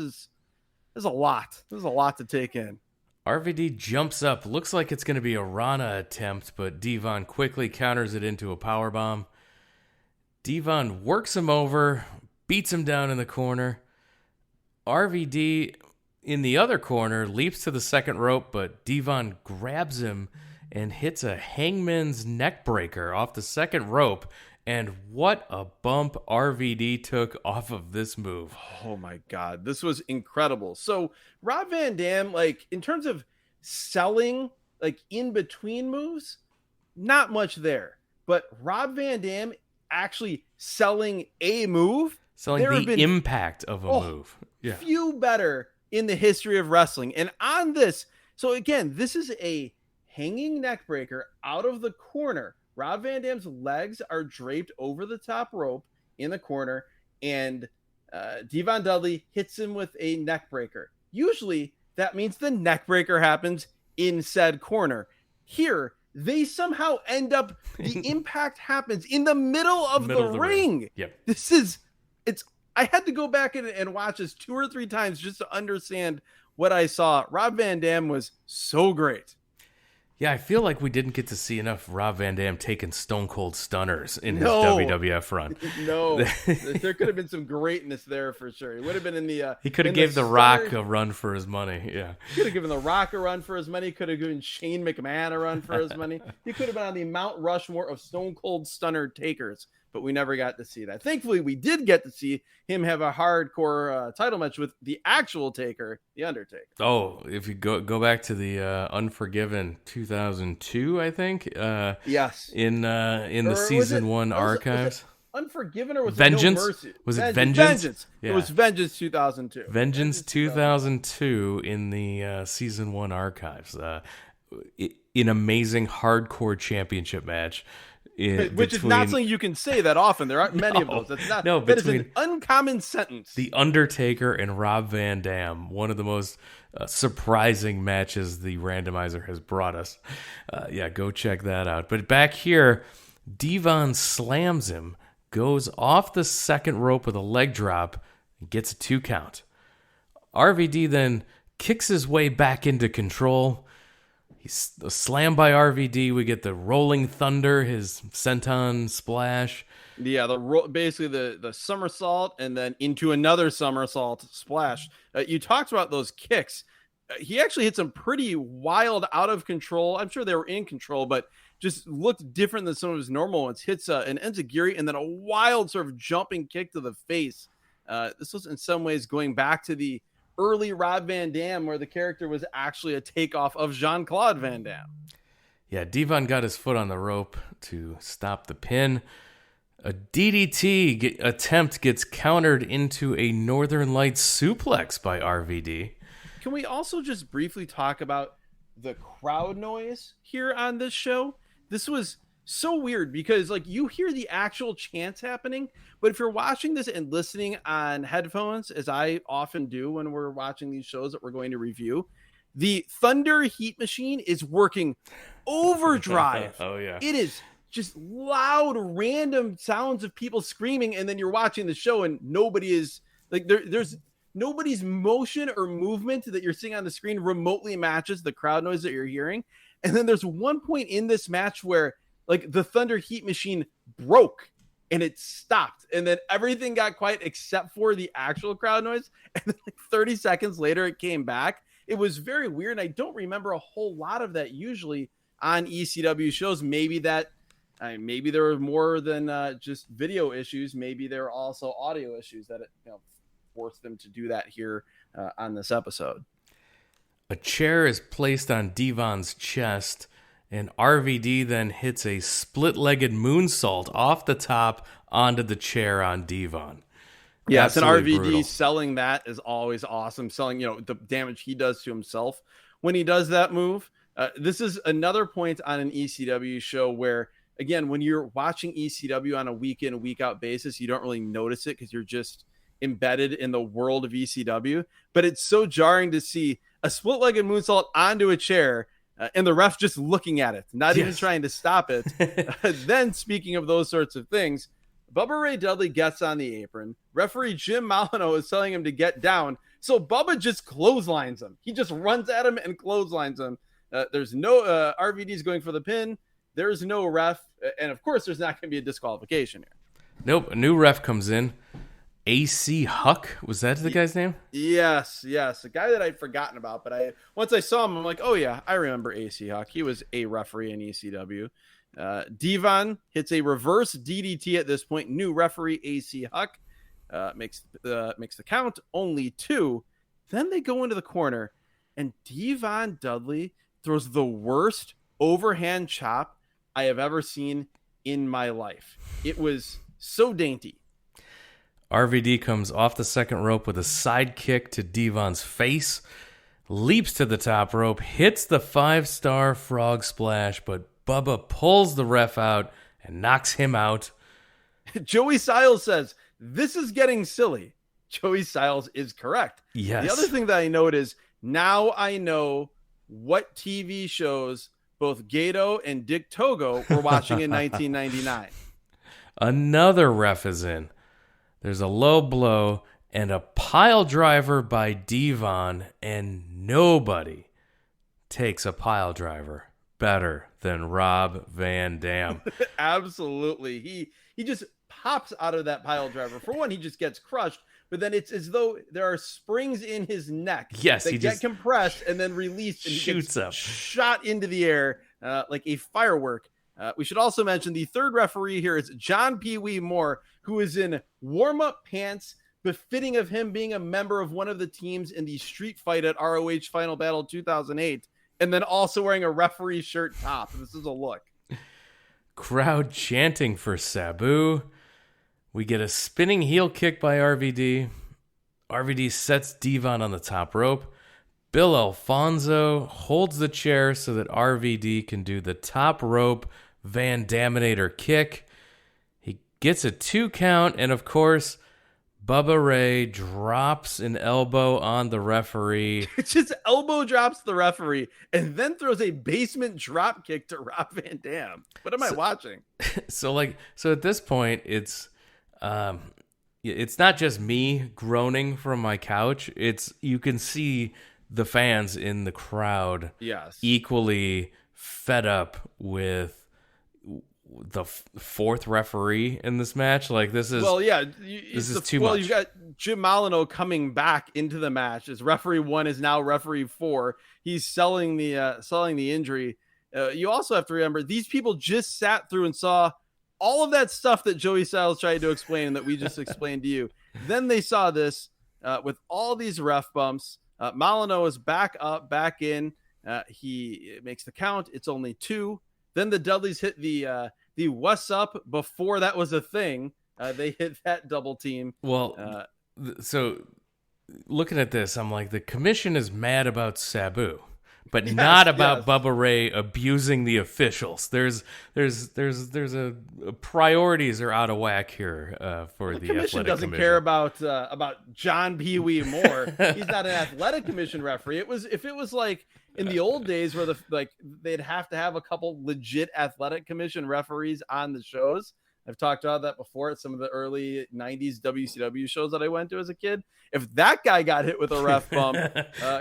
a lot. There's a lot to take in. RVD jumps up. Looks like it's going to be a Rana attempt, but Dvon quickly counters it into a powerbomb. Dvon works him over, beats him down in the corner. RVD in the other corner leaps to the second rope, but Dvon grabs him and hits a hangman's neck breaker off the second rope. And what a bump RVD took off of this move. Oh my God, this was incredible. So Rob Van Damme, in terms of selling, in between moves, not much there. But Rob Van Damme actually selling a move, the impact of a move. Yeah. Few better in the history of wrestling. And on this, so again, this is a hanging neck breaker out of the corner. Rob Van Damme's legs are draped over the top rope in the corner, and Devon Dudley hits him with a neck breaker. Usually that means the neck breaker happens in said corner. Here, they somehow end up, the impact happens in the middle of the ring. Yep. I had to go back and watch this 2 or 3 times just to understand what I saw. Rob Van Damme was so great. Yeah, I feel like we didn't get to see enough Rob Van Damme taking Stone Cold Stunners in his WWF run. No, there could have been some greatness there for sure. He would have been in the. He could have gave The Rock a run for his money. Yeah, he could have given The Rock a run for his money. Could have given Shane McMahon a run for his money. He could have been on the Mount Rushmore of Stone Cold Stunner takers. but we never got to see that. Thankfully, we did get to see him have a hardcore title match with the actual Taker, the Undertaker. Oh, if you go back to the Unforgiven 2002, I think. Yes. In the season 1 archives. Unforgiven, or was Vengeance? it No Mercy? Was it Vengeance? Yeah. It was Vengeance 2002. Vengeance 2002 in the season 1 archives. An amazing hardcore championship match. Which is not something you can say that often. There aren't many of those. That's not. That is an uncommon sentence. The Undertaker and Rob Van Damme, one of the most surprising matches the randomizer has brought us. Go check that out. But back here, Dvon slams him, goes off the second rope with a leg drop, and gets a 2 count. RVD then kicks his way back into control. He's slammed by RVD. We get the Rolling Thunder, his senton splash. Yeah, basically the somersault and then into another somersault splash. You talked about those kicks. He actually hit some pretty wild, out of control. I'm sure they were in control, but just looked different than some of his normal ones. Hits an enziguri and then a wild sort of jumping kick to the face. This was in some ways going back to the early Rob Van Dam, where the character was actually a takeoff of Jean-Claude Van Damme. Yeah, Dvon got his foot on the rope to stop the pin. A DDT attempt gets countered into a Northern Lights suplex by RVD. Can we also just briefly talk about the crowd noise here on this show? This was so weird because you hear the actual chants happening, but if you're watching this and listening on headphones, as I often do when we're watching these shows that we're going to review, the Thunder Heat Machine is working overdrive. Oh yeah. It is just loud, random sounds of people screaming, and then you're watching the show and nobody is there's nobody's motion or movement that you're seeing on the screen remotely matches the crowd noise that you're hearing. And then there's one point in this match where the Thunder Heat Machine broke and it stopped, and then everything got quiet except for the actual crowd noise. And then 30 seconds later, it came back. It was very weird. I don't remember a whole lot of that usually on ECW shows. Maybe there were more than just video issues. Maybe there were also audio issues that forced them to do that here on this episode. A chair is placed on Devon's chest, and RVD then hits a split-legged moonsault off the top onto the chair on Dvon. Yes, and RVD brutal. Selling that is always awesome. Selling, the damage he does to himself when he does that move. This is another point on an ECW show where, again, when you're watching ECW on a week-in, week-out basis, you don't really notice it because you're just embedded in the world of ECW. But it's so jarring to see a split-legged moonsault onto a chair and the ref just looking at it, not even trying to stop it. Then, speaking of those sorts of things, Bubba Ray Dudley gets on the apron. Referee Jim Mahoney is telling him to get down. So Bubba just clotheslines him. He just runs at him and clotheslines him. There's no RVD's going for the pin. There's no ref. And of course, there's not going to be a disqualification here. Nope. A new ref comes in. AC Huck, was that the guy's name? Yes, a guy that I'd forgotten about, but once I saw him, I'm like, oh yeah, I remember AC Huck. He was a referee in ECW. Dvon hits a reverse DDT at this point. New referee AC Huck makes the count, only 2. Then they go into the corner, and Devon Dudley throws the worst overhand chop I have ever seen in my life. It was so dainty. RVD comes off the second rope with a side kick to Devon's face, leaps to the top rope, hits the 5-star frog splash, but Bubba pulls the ref out and knocks him out. Joey Styles says, "This is getting silly." Joey Styles is correct. Yes. The other thing that I note is now I know what TV shows both Gato and Dick Togo were watching in 1999. Another ref is in. There's a low blow and a pile driver by Dvon, and nobody takes a pile driver better than Rob Van Damme. Absolutely. He just pops out of that pile driver. For one, he just gets crushed, but then it's as though there are springs in his neck that he get compressed and then released and shoots up, shot into the air like a firework. We should also mention the third referee here is John Pee Wee Moore, who is in warm-up pants befitting of him being a member of one of the teams in the street fight at ROH Final Battle 2008, and then also wearing a referee shirt top. This is a look. Crowd chanting for Sabu. We get a spinning heel kick by RVD. RVD sets Dvon on the top rope. Bill Alfonso holds the chair so that RVD can do the top rope Van Daminator kick. He gets a 2 count, and of course, Bubba Ray drops an elbow on the referee. It just elbow drops the referee and then throws a basement drop kick to Rob Van Dam. What am I watching? So at this point, it's not just me groaning from my couch. You can see the fans in the crowd, yes, equally fed up with the fourth referee in this match. Like, this is too much. You've got Jim Molyneux coming back into the match as referee 1 is now referee 4. He's selling the injury. You also have to remember, these people just sat through and saw all of that stuff that Joey Styles tried to explain and that we just explained to you. Then they saw this with all these ref bumps. Molyneux is back up, back in. He makes the count. It's only 2. Then the Dudleys hit the what's up before that was a thing. They hit that double team. Well, so looking at this, I'm like, the commission is mad about Sabu, but not about Bubba Ray abusing the officials. There's a priorities are out of whack here for the commission. Athletic Doesn't care about John Pee Wee Moore. He's not an athletic commission referee. If it was like in the old days where they'd have to have a couple legit athletic commission referees on the shows. I've talked about that before at some of the early 90s WCW shows that I went to as a kid. If that guy got hit with a ref bump,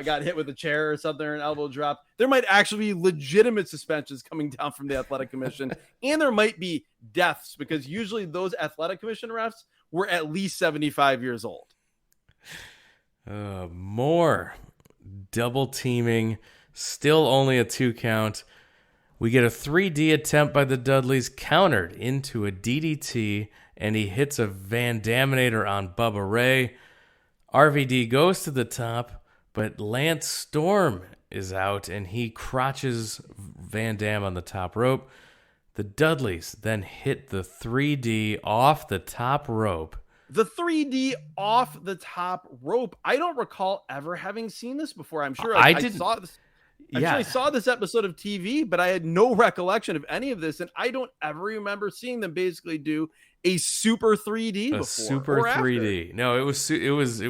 got hit with a chair or something, or an elbow drop, there might actually be legitimate suspensions coming down from the athletic commission. And there might be deaths, because usually those athletic commission refs were at least 75 years old. More double teaming, still only a 2 count. We get a 3D attempt by the Dudleys, countered into a DDT, and he hits a Van Daminator on Bubba Ray. RVD goes to the top, but Lance Storm is out, and he crotches Van Dam on the top rope. The Dudleys then hit the 3D off the top rope. The 3D off the top rope. I don't recall ever having seen this before. I'm sure I saw this. I saw this episode of TV, but I had no recollection of any of this, and I don't ever remember seeing them basically do a super 3D before. Super 3D. After. No, it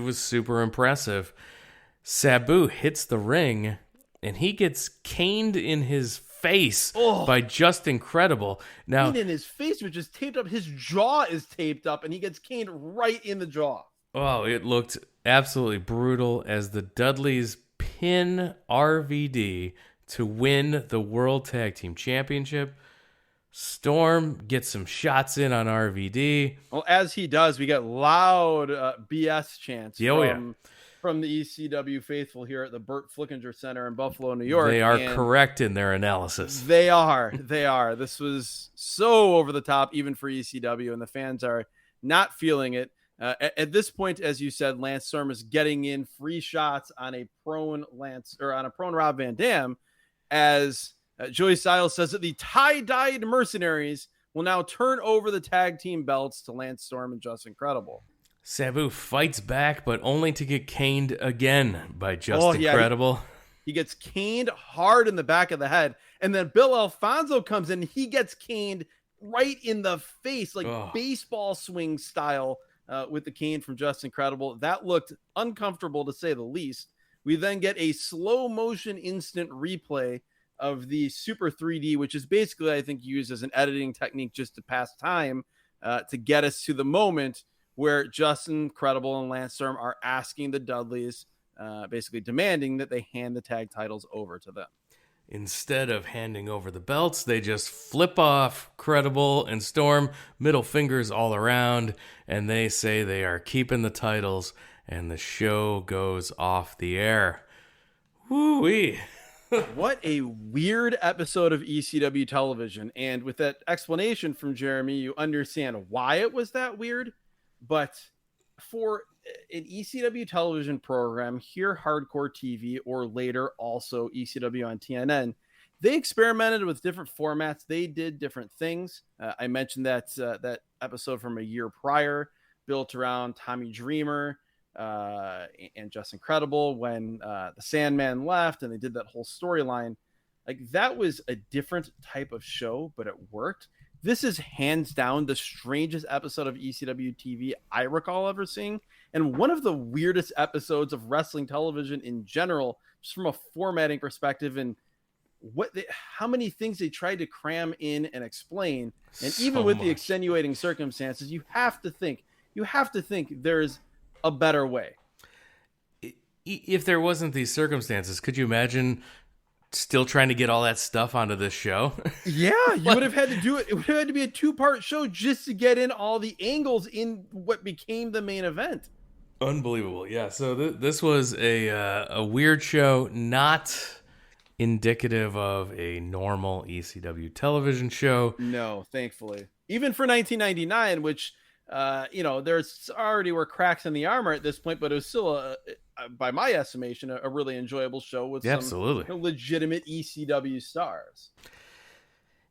was super impressive. Sabu hits the ring, and he gets caned in his face by Just Incredible. Now, in his face, which is taped up. His jaw is taped up, and he gets caned right in the jaw. Oh, it looked absolutely brutal as the Dudleys pin RVD to win the World Tag Team Championship. Storm gets some shots in on RVD. Well, as he does, we get loud BS chants from the ECW faithful here at the Burt Flickinger Center in Buffalo, New York. They are correct in their analysis. They are. This was so over the top, even for ECW, and the fans are not feeling it. At this point, as you said, Lance Storm is getting in free shots on a prone Rob Van Dam, as Joey Styles says that the tie-dyed mercenaries will now turn over the tag team belts to Lance Storm and Just Incredible. Sabu fights back, but only to get caned again by Just Incredible. He gets caned hard in the back of the head, and then Bill Alfonso comes in. He gets caned right in the face, like baseball swing style. With the cane from Just Incredible. That looked uncomfortable, to say the least. We then get a slow motion instant replay of the Super 3D, which is basically, I think, used as an editing technique just to pass time, to get us to the moment where Just Incredible and Lance Storm are asking the Dudleys, basically demanding that they hand the tag titles over to them. Instead of handing over the belts, they just flip off Credible and Storm, middle fingers all around, and they say they are keeping the titles, and the show goes off the air. Woo-wee. What a weird episode of ECW television. And with that explanation from Jeremy, you understand why it was that weird. But for an ECW television program, here Hardcore TV, or later also ECW on TNN, they experimented with different formats. They did different things. I mentioned that episode from a year prior, built around Tommy Dreamer and Just Incredible when the Sandman left, and they did that whole storyline. Like, that was a different type of show, but it worked. This is hands down the strangest episode of ECW TV I recall ever seeing, and one of the weirdest episodes of wrestling television in general, just from a formatting perspective, and how many things they tried to cram in and explain. And even with the extenuating circumstances, you have to think there's a better way. If there wasn't these circumstances, could you imagine still trying to get all that stuff onto this show? Yeah, you would have had to do it. It would have had to be a 2-part show just to get in all the angles in what became the main event. Unbelievable. Yeah. So this was a weird show, not indicative of a normal ECW television show. No, thankfully. Even for 1999, which there's already were cracks in the armor at this point, but it was still, by my estimation, a really enjoyable show with some legitimate ECW stars.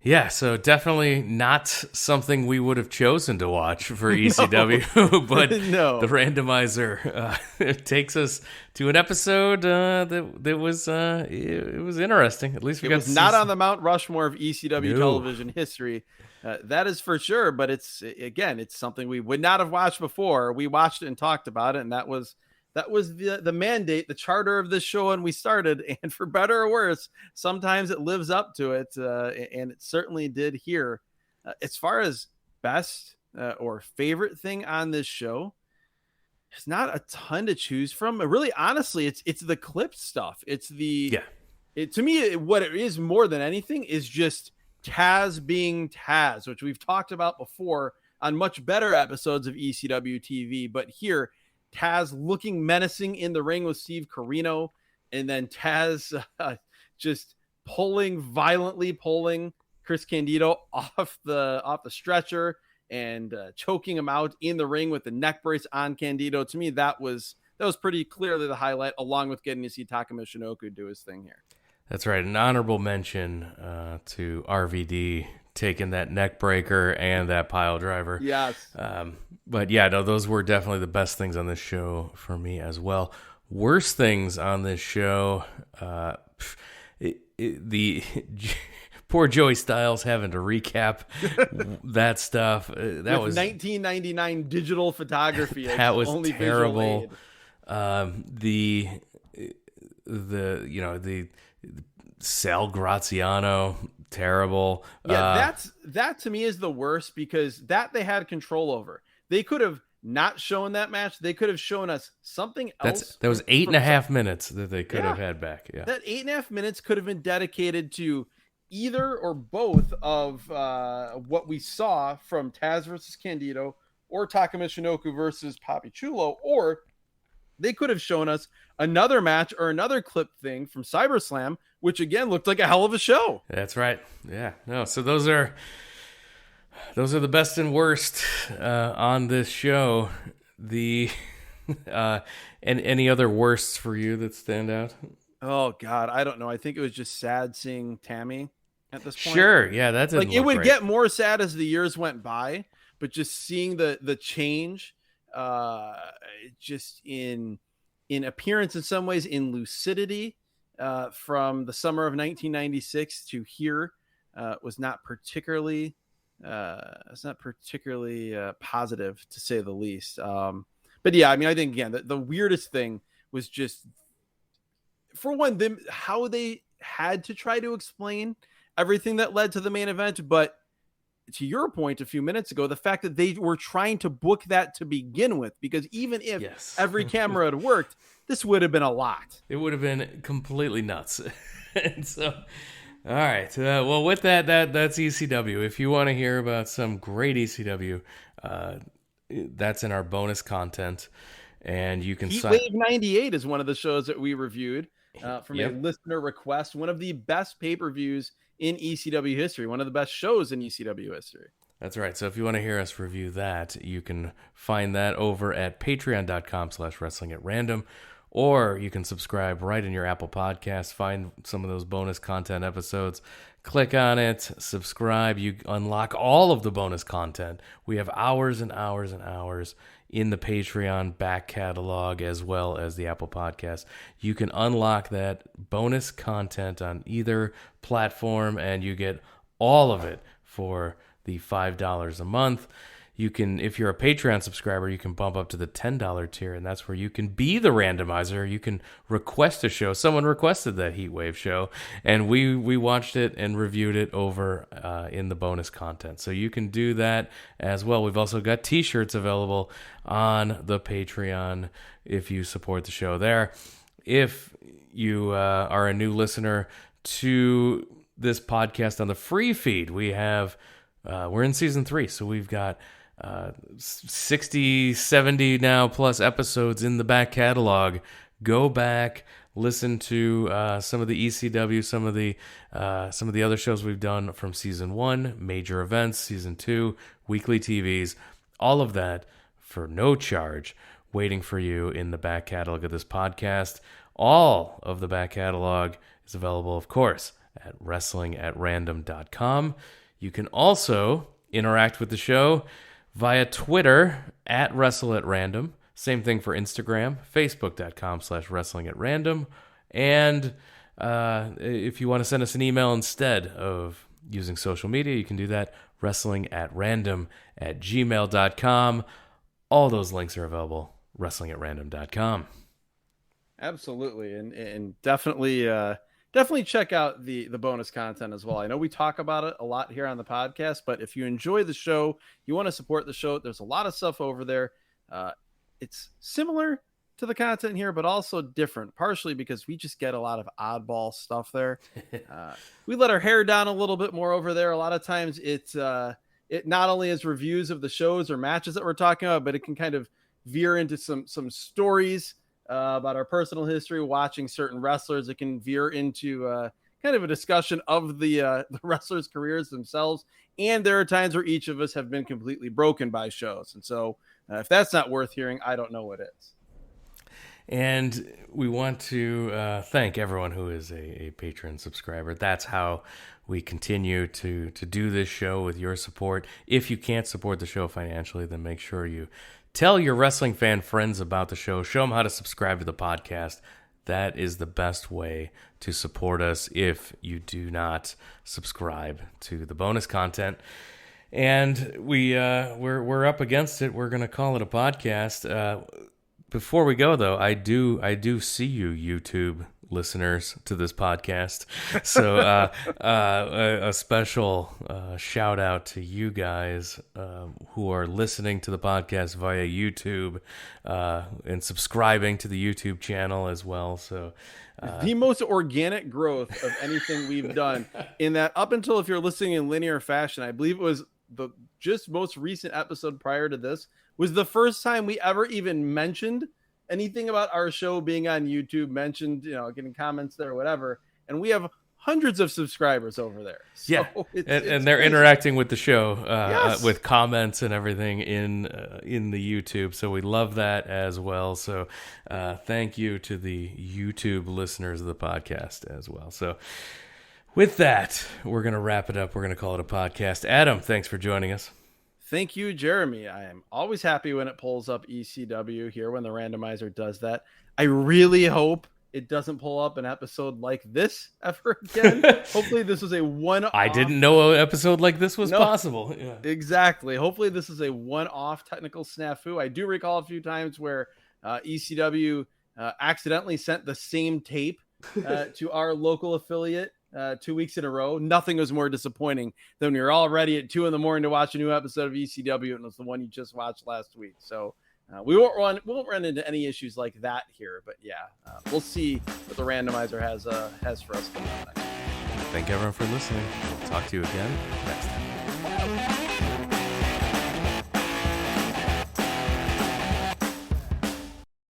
Yeah, so definitely not something we would have chosen to watch for ECW, but no. The randomizer takes us to an episode that was it was interesting. At least we got was not on the Mount Rushmore of ECW television history. That is for sure, but it's something we would not have watched before. We watched it and talked about it, and that was the mandate, the charter of this show when we started. And for better or worse, sometimes it lives up to it, and it certainly did here. As far as best or favorite thing on this show, there's not a ton to choose from. Really, honestly, it's the clip stuff. It's to me, what it is more than anything is just Taz being Taz, which we've talked about before on much better episodes of ECW TV. But here, Taz looking menacing in the ring with Steve Carino, and then Taz just violently pulling Chris Candido off the stretcher and choking him out in the ring with the neck brace on Candido. To me, that was pretty clearly the highlight, along with getting to see Taka Michinoku do his thing here. That's right. An honorable mention to RVD taking that neck breaker and that pile driver. Yes. But yeah, no, those were definitely the best things on this show for me as well. Worst things on this show, the poor Joey Styles having to recap that stuff. That was 1999 digital photography. That was only terrible. The Sal Graziano, terrible. Yeah, that to me is the worst, because that they had control over. They could have not shown that match. They could have shown us something else. That was 8.5 minutes that they could have had back. Yeah, that 8.5 minutes could have been dedicated to either or both of what we saw from Taz versus Candido, or Taka Michinoku versus Papi Chulo, or they could have shown us another match or another clip thing from Cyberslam, which again looked like a hell of a show. That's right. Yeah. No. So those are the best and worst on this show. The and any other worsts for you that stand out? Oh God, I don't know. I think it was just sad seeing Tammy at this point. Sure. Yeah, that's like it would get more sad as the years went by, but just seeing the change. Just in appearance, in some ways, in lucidity, from the summer of 1996 to here, was not particularly positive, to say the least. But yeah, I mean, I think again the weirdest thing was just, for one, how they had to try to explain everything that led to the main event, but to your point a few minutes ago, the fact that they were trying to book that to begin with, because even if every camera had worked, this would have been a lot. It would have been completely nuts. And so, all right. Well, with that's ECW. If you want to hear about some great ECW, that's in our bonus content. And you can Heatwave 98 is one of the shows that we reviewed. from a listener request. One of the best pay-per-views in ECW history. One of the best shows in ECW history. That's right. So if you want to hear us review that, you can find that over at patreon.com/wrestlingatrandom, or you can subscribe right in your Apple Podcast, find some of those bonus content episodes, click on it, subscribe. You unlock all of the bonus content. We have hours and hours and hours in the Patreon back catalog as well as the Apple Podcast. You can unlock that bonus content on either platform, and you get all of it for the $5 a month. You can, if you're a Patreon subscriber, you can bump up to the $10 tier, and that's where you can be the randomizer. You can request a show. Someone requested that Heatwave show, and we watched it and reviewed it over in the bonus content. So you can do that as well. We've also got T-shirts available on the Patreon if you support the show there. If you are a new listener to this podcast on the free feed, we have we're in season 3, so we've got 60, 70 now plus episodes in the back catalog. Go back, listen to some of the ECW, some of the other shows we've done from season 1, major events, season 2, weekly TVs, all of that for no charge, waiting for you in the back catalog of this podcast. All of the back catalog is available, of course, at wrestlingatrandom.com. You can also interact with the show via Twitter at WrestleAtRandom. Same thing for Instagram, facebook.com/wrestlingatrandom. And if you want to send us an email instead of using social media, you can do that, wrestlingatrandom@gmail.com. All those links are available, wrestlingatrandom.com. Absolutely. And definitely check out the bonus content as well. I know we talk about it a lot here on the podcast, but if you enjoy the show, you want to support the show, there's a lot of stuff over there. It's similar to the content here, but also different, partially because we just get a lot of oddball stuff there. We let our hair down a little bit more over there. A lot of times it not only is reviews of the shows or matches that we're talking about, but it can kind of veer into some stories about our personal history, watching certain wrestlers. It can veer into kind of a discussion of the wrestlers' careers themselves. And there are times where each of us have been completely broken by shows. And so if that's not worth hearing, I don't know what is. And we want to thank everyone who is a patron subscriber. That's how we continue to do this show with your support. If you can't support the show financially, then make sure you tell your wrestling fan friends about the show. Show them how to subscribe to the podcast. That is the best way to support us if you do not subscribe to the bonus content. And we're up against it. We're going to call it a podcast. Before we go, though, I do see you, YouTube listeners to this podcast. So a special shout out to you guys who are listening to the podcast via YouTube and subscribing to the YouTube channel as well. So the most organic growth of anything we've done, in that up until, if you're listening in linear fashion, I believe it was the just most recent episode prior to this was the first time we ever even mentioned anything about our show being on YouTube, mentioned, getting comments there or whatever. And we have hundreds of subscribers over there. So yeah. It's they're crazy. interacting with the show Yes. with comments and everything in the YouTube. So we love that as well. So thank you to the YouTube listeners of the podcast as well. So with that, we're going to wrap it up. We're going to call it a podcast. Adam, thanks for joining us. Thank you, Jeremy. I am always happy when it pulls up ECW here, when the randomizer does that. I really hope it doesn't pull up an episode like this ever again. Hopefully this was a one-off. I didn't know an episode like this was possible. Yeah. Exactly. Hopefully this is a one-off technical snafu. I do recall a few times where ECW accidentally sent the same tape to our local affiliate 2 weeks in a row. Nothing was more disappointing than when you're all ready at 2 a.m. to watch a new episode of ECW, and it was the one you just watched last week. So we won't run into any issues like that here, but yeah, we'll see what the randomizer has for us coming up next. Thank everyone for listening. We'll talk to you again next time.